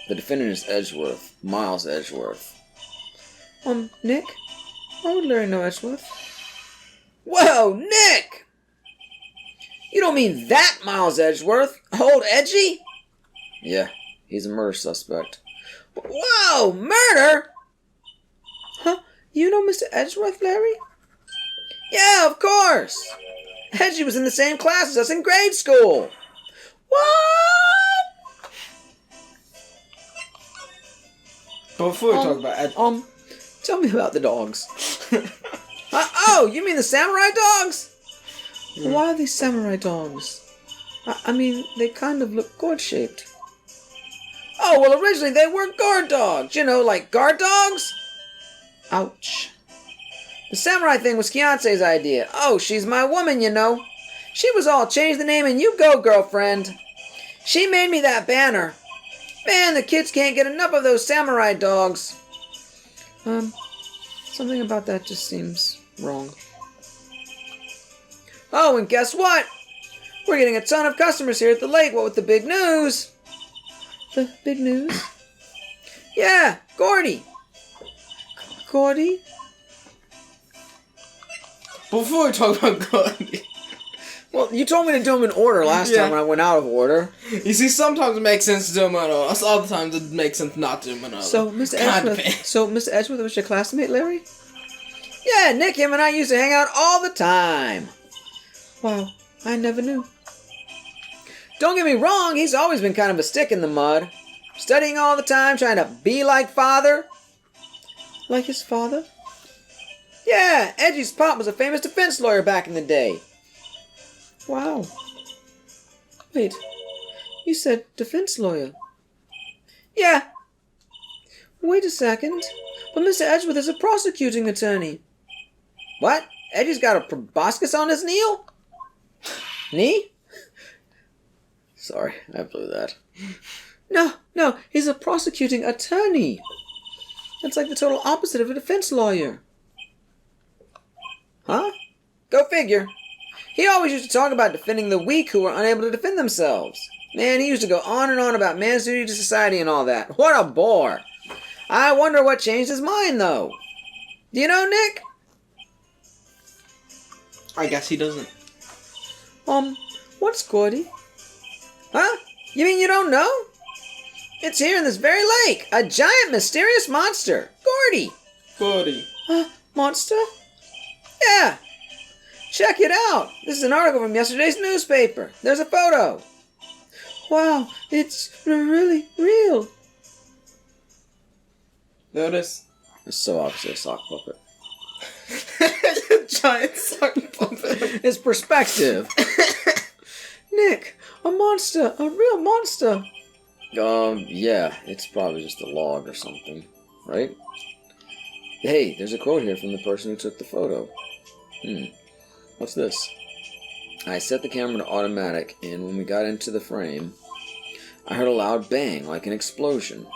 Speaker 1: The defendant is Edgeworth. Miles Edgeworth.
Speaker 3: Nick? Why would Larry know Edgeworth?
Speaker 1: Whoa, Nick! You don't mean that Miles Edgeworth? Old Edgy? Yeah, he's a murder suspect. Whoa, murder?
Speaker 3: Huh? You know Mr. Edgeworth, Larry?
Speaker 1: Yeah, of course. Edgy was in the same class as us in grade school. What?
Speaker 2: But before we talk about Ed...
Speaker 1: Tell me about the dogs. Oh, you mean the samurai dogs?
Speaker 3: Why are these samurai dogs? I mean, they kind of look gourd-shaped. Oh, well, originally they were guard dogs. You know, like guard dogs? Ouch. The samurai thing was Kiance's idea. Oh, she's my woman, you know. She was all, change the name and you go, girlfriend. She made me that banner. Man, the kids can't get enough of those samurai dogs. Something about that just seems wrong. Oh, and guess what? We're getting a ton of customers here at the lake. What with the big news? The big news? Yeah, Gordy. Gordy?
Speaker 2: Before we talk about Gordy.
Speaker 3: Well, you told me to do them in order last time when I went out of order.
Speaker 2: You see, sometimes it makes sense to do them in order. Other times it makes sense not to do them in order.
Speaker 3: So, Mr. Edgeworth was your classmate, Larry? Yeah, Nick, him and I used to hang out all the time. Wow, I never knew. Don't get me wrong, he's always been kind of a stick in the mud. Studying all the time, trying to be like father. Like his father? Yeah, Edgy's pop was a famous defense lawyer back in the day. Wow. Wait, you said defense lawyer. Yeah. Wait a second. But Mr. Edgeworth is a prosecuting attorney. What? Edgy's got a proboscis on his knee? Sorry, I blew that. No, he's a prosecuting attorney. That's like the total opposite of a defense lawyer. Huh? Go figure. He always used to talk about defending the weak who were unable to defend themselves. Man, he used to go on and on about man's duty to society and all that. What a bore. I wonder what changed his mind, though. Do you know, Nick?
Speaker 2: I guess he doesn't.
Speaker 3: What's Gordy? Huh? You mean you don't know? It's here in this very lake. A giant mysterious monster. Gordy. Monster? Yeah. Check it out. This is an article from yesterday's newspaper. There's a photo. Wow, it's really real.
Speaker 2: There it is.
Speaker 1: It's so obviously a sock puppet.
Speaker 2: Giant sock puppet.
Speaker 1: It's perspective.
Speaker 3: Nick, a monster, a real monster.
Speaker 1: Yeah, it's probably just a log or something, right? Hey, there's a quote here from the person who took the photo. What's this? I set the camera to automatic, and when we got into the frame, I heard a loud bang, like an explosion,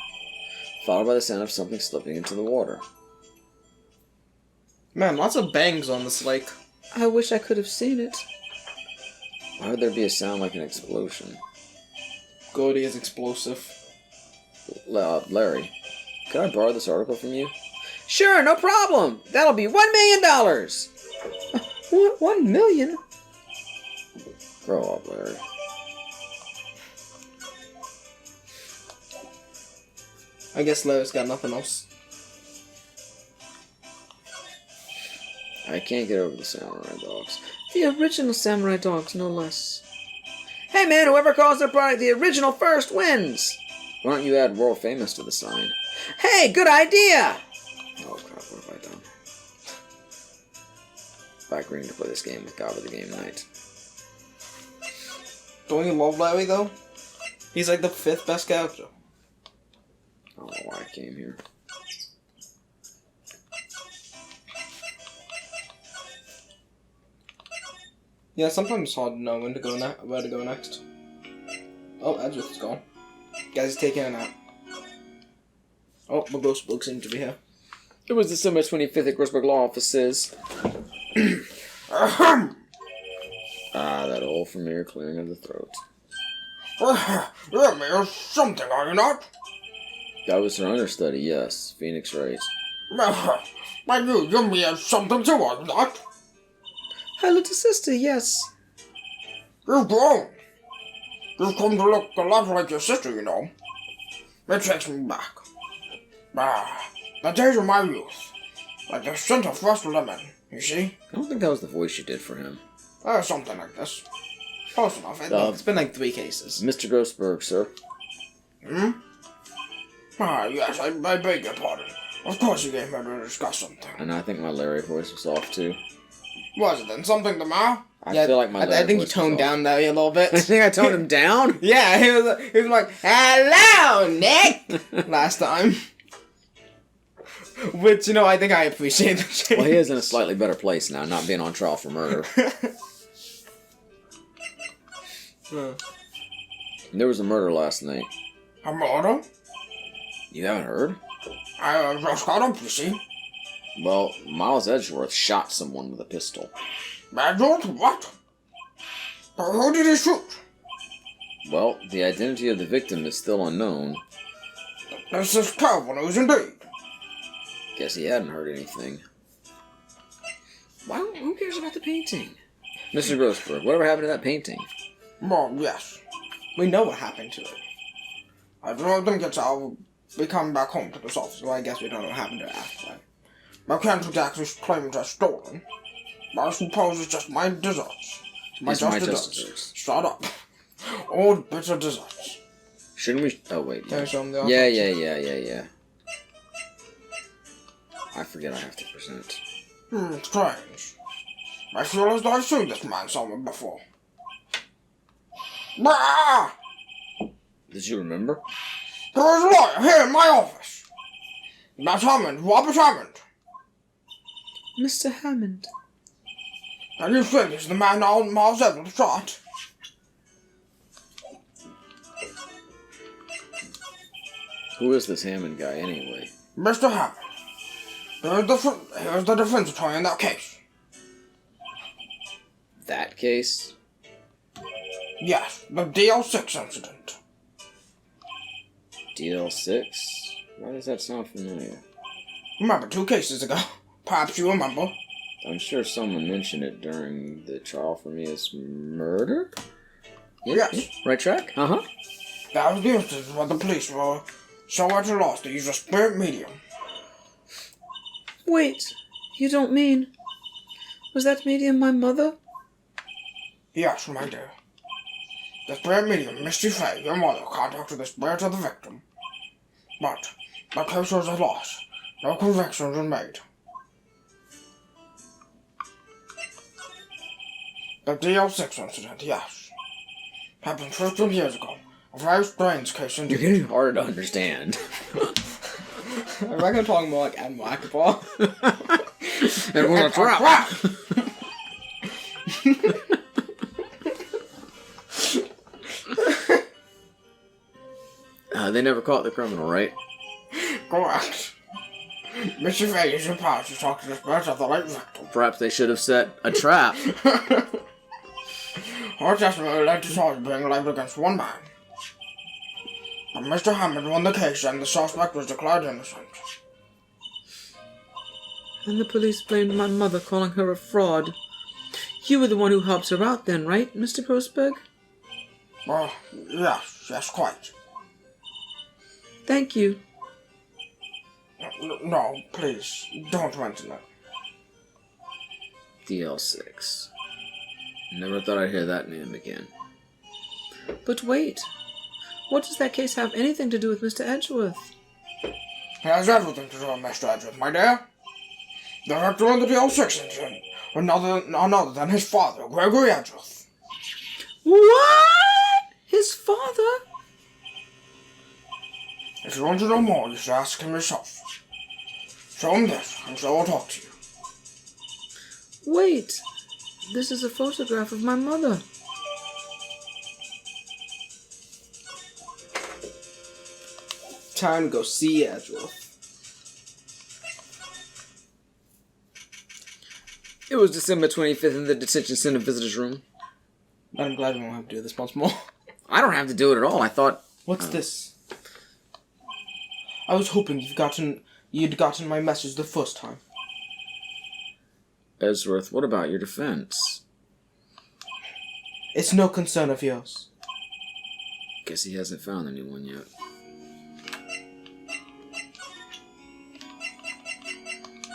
Speaker 1: followed by the sound of something slipping into the water.
Speaker 2: Man, lots of bangs on this lake.
Speaker 3: I wish I could have seen it.
Speaker 1: Why would there be a sound like an explosion?
Speaker 2: Gordy is explosive.
Speaker 1: Larry, can I borrow this article from you?
Speaker 3: Sure, no problem. That'll be $1 million. What? 1 million?
Speaker 1: Grow up, Larry.
Speaker 2: I guess Larry's got nothing else.
Speaker 1: I can't get over the samurai dogs.
Speaker 3: The original samurai dogs, no less. Hey man, whoever calls their product the original first wins.
Speaker 1: Why don't you add world famous to the sign?
Speaker 3: Hey, good idea.
Speaker 1: Oh crap, what have I done? Back ring to play this game with Gabba the Game Night.
Speaker 2: Don't you love Larry though? He's like the 5th best character.
Speaker 1: I don't know why I came here.
Speaker 2: Yeah, sometimes it's hard to know when to go where to go next. Oh, Edgeworth is gone. Guys, he's taking a nap. Oh, my ghost book seems to be here.
Speaker 1: It was December 25th at Grossberg Law Offices. That old familiar clearing of the throat.
Speaker 2: You're mere something, are you not?
Speaker 1: That was her understudy, yes. Phoenix Wright.
Speaker 2: But you mere something too, are you not?
Speaker 3: Hi, little sister, yes.
Speaker 2: You've grown. You've come to look a lot like your sister, you know. It takes me back. The days of my youth. Like the scent of fresh lemon, you see?
Speaker 1: I don't think that was the voice you did for him.
Speaker 2: Something like this. Close enough. It's been like 3 cases.
Speaker 1: Mr. Grossberg, sir.
Speaker 2: Yes, I beg your pardon. Of course you came here to discuss something.
Speaker 1: And I think my Larry voice was off, too.
Speaker 2: Was it then something the matter?
Speaker 1: I feel like my
Speaker 2: I think you toned down that a little bit.
Speaker 1: I think I toned him down?
Speaker 2: Yeah, he was like, hello, Nick! Last time. Which, I think I appreciate the change.
Speaker 1: Well, he is in a slightly better place now, not being on trial for murder. There was a murder last night.
Speaker 2: A murder?
Speaker 1: You haven't heard?
Speaker 2: I just got up, you see.
Speaker 1: Well, Miles Edgeworth shot someone with a pistol.
Speaker 2: Edgeworth? What? But who did he shoot?
Speaker 1: Well, the identity of the victim is still unknown.
Speaker 2: This is terrible news indeed.
Speaker 1: Guess he hadn't heard anything. Well, who cares about the painting? Mr. Grossberg, whatever happened to that painting?
Speaker 2: Well, yes. We know what happened to it. I don't think I'll be coming back home to this office, so I guess we don't know what happened to it after that. I can't exactly claim it as stolen, but I suppose it's just my desserts. My desserts. Shut up. Old bitter desserts.
Speaker 1: Shouldn't we... Oh, wait.
Speaker 2: Can I show them the
Speaker 1: Yeah. I forget I have to present.
Speaker 2: Strange. I feel as though I've seen this man somewhere before. Bah!
Speaker 1: Did you remember?
Speaker 2: There is a lawyer here in my office. That's Hammond, Robert Hammond.
Speaker 3: Mr. Hammond.
Speaker 2: And you think he's the man Miles Edwards shot?
Speaker 1: Who is this Hammond guy, anyway?
Speaker 2: Mr. Hammond. Here's the defense attorney in that case.
Speaker 1: That case?
Speaker 2: Yes, the DL6 incident.
Speaker 1: DL6? Why does that sound familiar?
Speaker 2: Remember 2 cases ago. Perhaps you remember.
Speaker 1: I'm sure someone mentioned it during the trial for me as murder?
Speaker 2: Yes.
Speaker 1: Right track? Uh-huh.
Speaker 2: That was the instance where the police were so at a loss to use a spirit medium.
Speaker 3: Wait, you don't mean... Was that medium my mother?
Speaker 2: Yes, my dear. The spirit medium, Misty Fay, your mother, contacted the spirit of the victim. But the case was a loss. No convictions were made. The DL6 incident, yes. Happened 15 years ago. A very strange case indeed.
Speaker 1: You're getting harder to understand.
Speaker 2: I reckon I'm talking more like Admiral Akbar.
Speaker 1: And we're on trap. They never caught the criminal, right?
Speaker 2: Correct. Mr. Fay is empowered to talk to the spirits of the late victim.
Speaker 1: Perhaps they should have set a trap.
Speaker 2: Her testimony led to charges being laid against one man. But Mr. Hammond won the case and the suspect was declared innocent.
Speaker 3: And the police blamed my mother, calling her a fraud. You were the one who helped her out then, right, Mr. Grossberg?
Speaker 2: Well, yes, quite.
Speaker 3: Thank you.
Speaker 2: No, please, don't mention it.
Speaker 1: DL6. Never thought I'd hear that name again.
Speaker 3: But wait. What does that case have anything to do with Mr. Edgeworth?
Speaker 2: It has everything to do with Mr. Edgeworth, my dear. The victim of the DL6 incident, another than his father, Gregory Edgeworth.
Speaker 3: What? His father?
Speaker 2: If you want to know more, you should ask him yourself. Show him this, and so I'll talk to you.
Speaker 3: Wait. This is a photograph of my mother.
Speaker 2: Time to go see Edgeworth.
Speaker 1: It was December 25th in the detention center visitor's room.
Speaker 2: I'm glad we won't have to do this once more.
Speaker 1: I don't have to do it at all. I thought...
Speaker 2: What's this? I was hoping you'd gotten my message the first time.
Speaker 1: Edgeworth, what about your defense?
Speaker 2: It's no concern of yours.
Speaker 1: Guess he hasn't found anyone yet.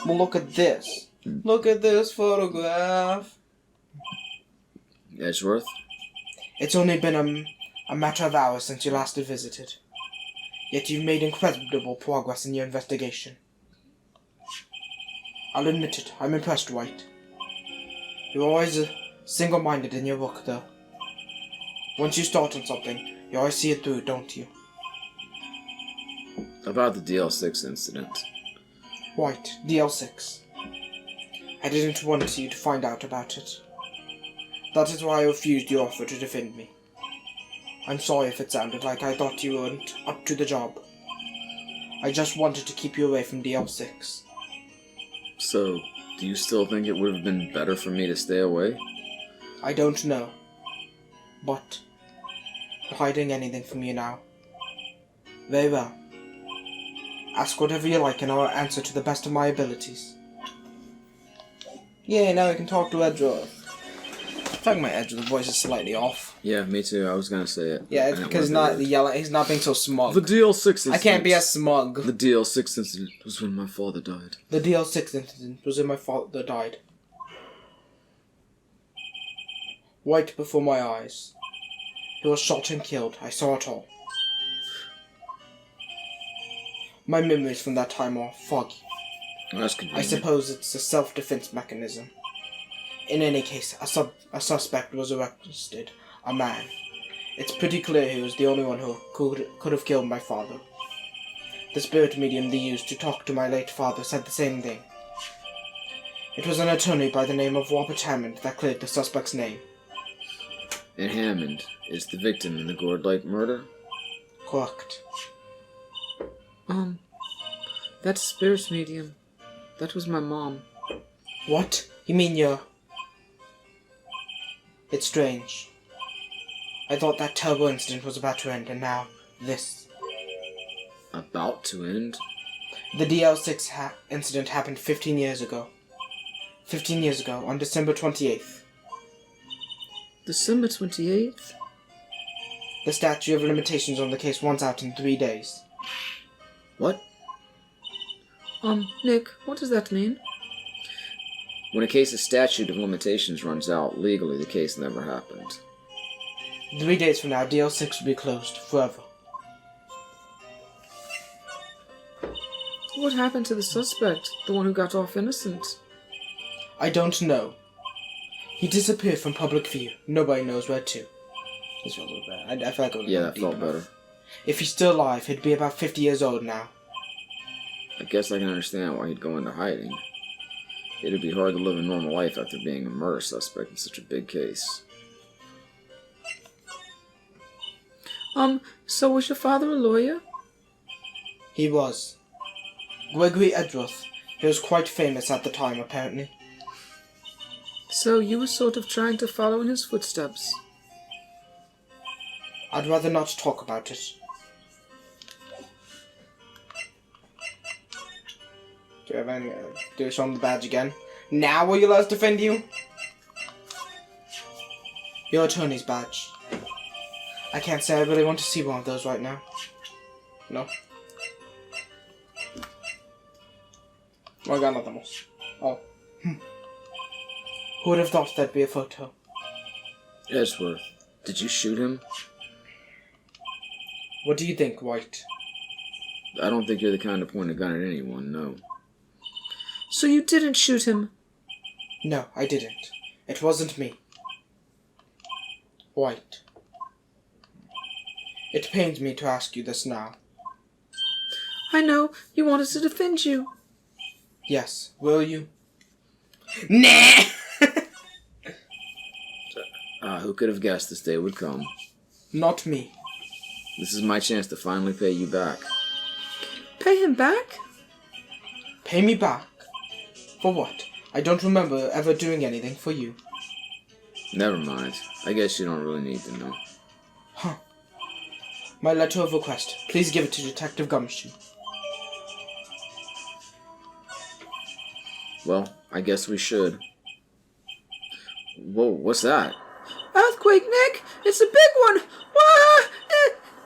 Speaker 2: Well, look at this. Look at this photograph.
Speaker 1: Edgeworth?
Speaker 2: It's only been a matter of hours since you last visited. Yet you've made incredible progress in your investigation. I'll admit it, I'm impressed, Wright. You're always Single-minded in your work, though. Once you start on something, you always see it through, don't you?
Speaker 1: About the DL6 incident.
Speaker 2: Right, DL6. I didn't want you to find out about it. That is why I refused your offer to defend me. I'm sorry if it sounded like I thought you weren't up to the job. I just wanted to keep you away from DL6.
Speaker 1: So, do you still think it would have been better for me to stay away?
Speaker 2: I don't know. But I'm hiding anything from you now. Very well. Ask whatever you like and I'll answer to the best of my abilities. Yeah, now we can talk to Edgeworth. Talking about Edgeworth, the voice is slightly off.
Speaker 1: Yeah, me too. I was gonna say it.
Speaker 2: Yeah, it's because he's not being so smug.
Speaker 1: The DL6 incident.
Speaker 2: I can't be as smug.
Speaker 1: The DL6 incident was when my father died.
Speaker 2: The DL6 incident was when my father died. Right before my eyes. He was shot and killed. I saw it all. My memories from that time are foggy.
Speaker 1: That's
Speaker 2: I
Speaker 1: convenient.
Speaker 2: suppose it's a self-defense mechanism. In any case, a suspect was arrested. A man. It's pretty clear he was the only one who could have killed my father. The spirit medium they used to talk to my late father said the same thing. It was an attorney by the name of Robert Hammond that cleared the suspect's name.
Speaker 1: And Hammond is the victim in the Gourd Lake murder?
Speaker 2: Correct.
Speaker 3: That spirit medium. That was my mom.
Speaker 2: What? You mean you're... It's strange. I thought that terrible incident was about to end, and now, this.
Speaker 1: About to end?
Speaker 2: The DL6 incident happened 15 years ago. 15 years ago, on December 28th.
Speaker 3: December 28th?
Speaker 2: The statute of limitations on the case runs out in 3 days.
Speaker 1: What?
Speaker 3: Nick, what does that mean?
Speaker 1: When a case's statute of limitations runs out, legally the case never happened.
Speaker 2: 3 days from now, DL6 will be closed forever.
Speaker 3: What happened to the suspect? The one who got off innocent?
Speaker 2: I don't know. He disappeared from public view. Nobody knows where to. This felt a little bad. I feel like it was
Speaker 1: Yeah, that felt better.
Speaker 2: If he's still alive, he'd be about 50 years old now.
Speaker 1: I guess I can understand why he'd go into hiding. It'd be hard to live a normal life after being a murder suspect in such a big case.
Speaker 3: So was your father a lawyer?
Speaker 2: He was. Gregory Edgeworth. He was quite famous at the time, apparently.
Speaker 3: So you were sort of trying to follow in his footsteps.
Speaker 2: I'd rather not talk about it. Do you have any... do you show him the badge again? Now will you let us defend you? Your attorney's badge. I can't say I really want to see one of those right now. No? I got nothing else. Oh. Who would have thought that'd be a photo?
Speaker 1: Edgeworth, did you shoot him?
Speaker 2: What do you think, Wright?
Speaker 1: I don't think you're the kind to point a gun at anyone, no.
Speaker 3: So you didn't shoot him?
Speaker 2: No, I didn't. It wasn't me. Wright. It pains me to ask you this now.
Speaker 3: I know. You want us to defend you.
Speaker 2: Yes, will you? Nah!
Speaker 1: Who could have guessed this day would come?
Speaker 2: Not me.
Speaker 1: This is my chance to finally pay you back.
Speaker 3: Pay him back?
Speaker 2: Pay me back? For what? I don't remember ever doing anything for you.
Speaker 1: Never mind. I guess you don't really need to know.
Speaker 2: Huh. My letter of request. Please give it to Detective Gumshoe.
Speaker 1: Well, I guess we should. Whoa, what's that?
Speaker 3: Earthquake, Nick! It's a big one! Wah!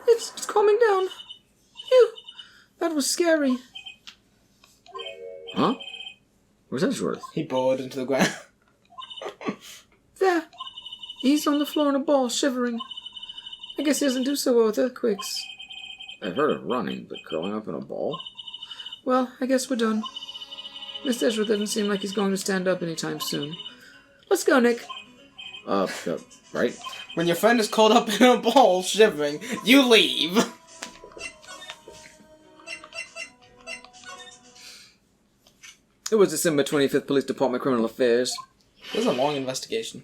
Speaker 3: It's calming down. Phew. That was scary.
Speaker 1: Huh? Where's Edgeworth?
Speaker 2: He bored into the ground.
Speaker 3: There. He's on the floor in a ball, shivering. I guess he doesn't do so well with earthquakes.
Speaker 1: I've heard of running, but curling up in a ball?
Speaker 3: Well, I guess we're done. Mr. Edgeworth doesn't seem like he's going to stand up anytime soon. Let's go, Nick.
Speaker 1: Right?
Speaker 2: When your friend is caught up in a ball shivering, you leave.
Speaker 1: It was December 25th, Police Department, Criminal Affairs.
Speaker 2: This is a long investigation.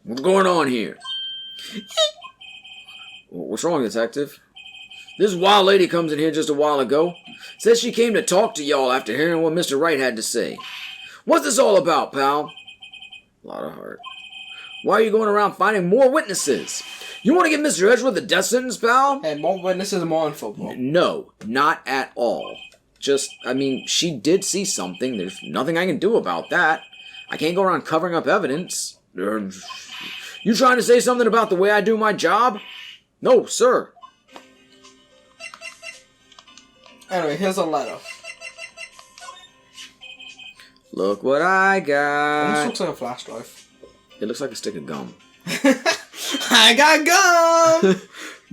Speaker 1: What's going on here? What's wrong, Detective? This wild lady comes in here just a while ago. Says she came to talk to y'all after hearing what Mr. Wright had to say. What's this all about, pal? A lot of heart. Why are you going around finding more witnesses? You want to give Mr. Edgeworth a death sentence, pal?
Speaker 2: Hey, more witnesses, more on football.
Speaker 1: No, not at all. She did see something. There's nothing I can do about that. I can't go around covering up evidence. You trying to say something about the way I do my job? No, sir.
Speaker 2: Anyway, here's a letter.
Speaker 1: Look what I
Speaker 2: Almost
Speaker 1: got.
Speaker 2: looks like a flash drive.
Speaker 1: It looks like a stick of gum.
Speaker 2: I got gum!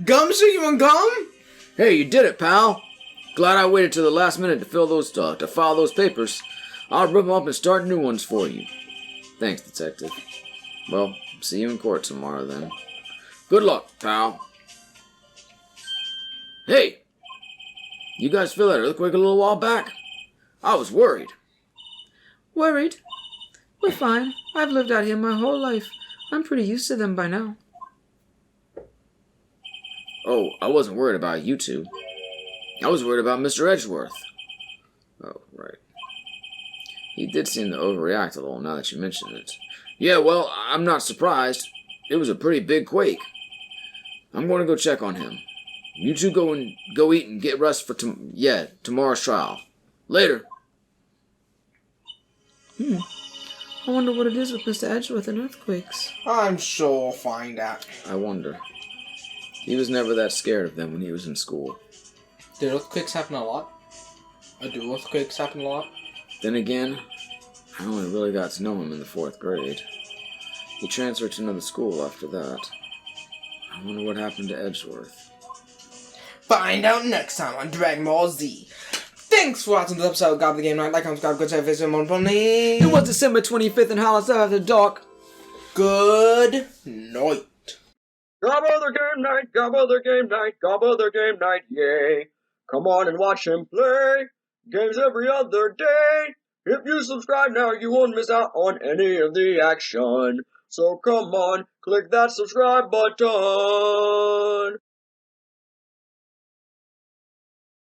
Speaker 2: Gum, so you want gum?
Speaker 1: Hey, you did it, pal. Glad I waited till the last minute to file those papers. I'll rip them up and start new ones for you. Thanks, Detective. Well, see you in court tomorrow, then. Good luck, pal. Hey! You guys feel that earthquake a little while back? I was worried.
Speaker 3: Worried? We're fine. I've lived out here my whole life. I'm pretty used to them by now.
Speaker 1: Oh, I wasn't worried about you two. I was worried about Mr. Edgeworth. Oh, right. He did seem to overreact a little now that you mention it. Yeah, well, I'm not surprised. It was a pretty big quake. I'm going to go check on him. You two go eat and get rest for tomorrow's trial. Later.
Speaker 3: I wonder what it is with Mr. Edgeworth and earthquakes.
Speaker 2: I'm sure we'll find out.
Speaker 1: I wonder. He was never that scared of them when he was in school.
Speaker 2: Did earthquakes happen a lot? Or do earthquakes happen a lot?
Speaker 1: Then again, I only really got to know him in the 4th grade. He transferred to another school after that. I wonder what happened to Edgeworth.
Speaker 2: Find out next time on Dragon Ball Z. Thanks for watching this episode of Gabba the Game Night. Like, comment, subscribe, good save, Facebook, more importantly.
Speaker 1: It was December 25th in Hollis after dark.
Speaker 2: Good night.
Speaker 1: Gabba the game night, Gabba the game night, Gabba the game night, yay. Come on and watch him play. Games every other day. If you subscribe now, you won't miss out on any of the action. So come on, click that subscribe button.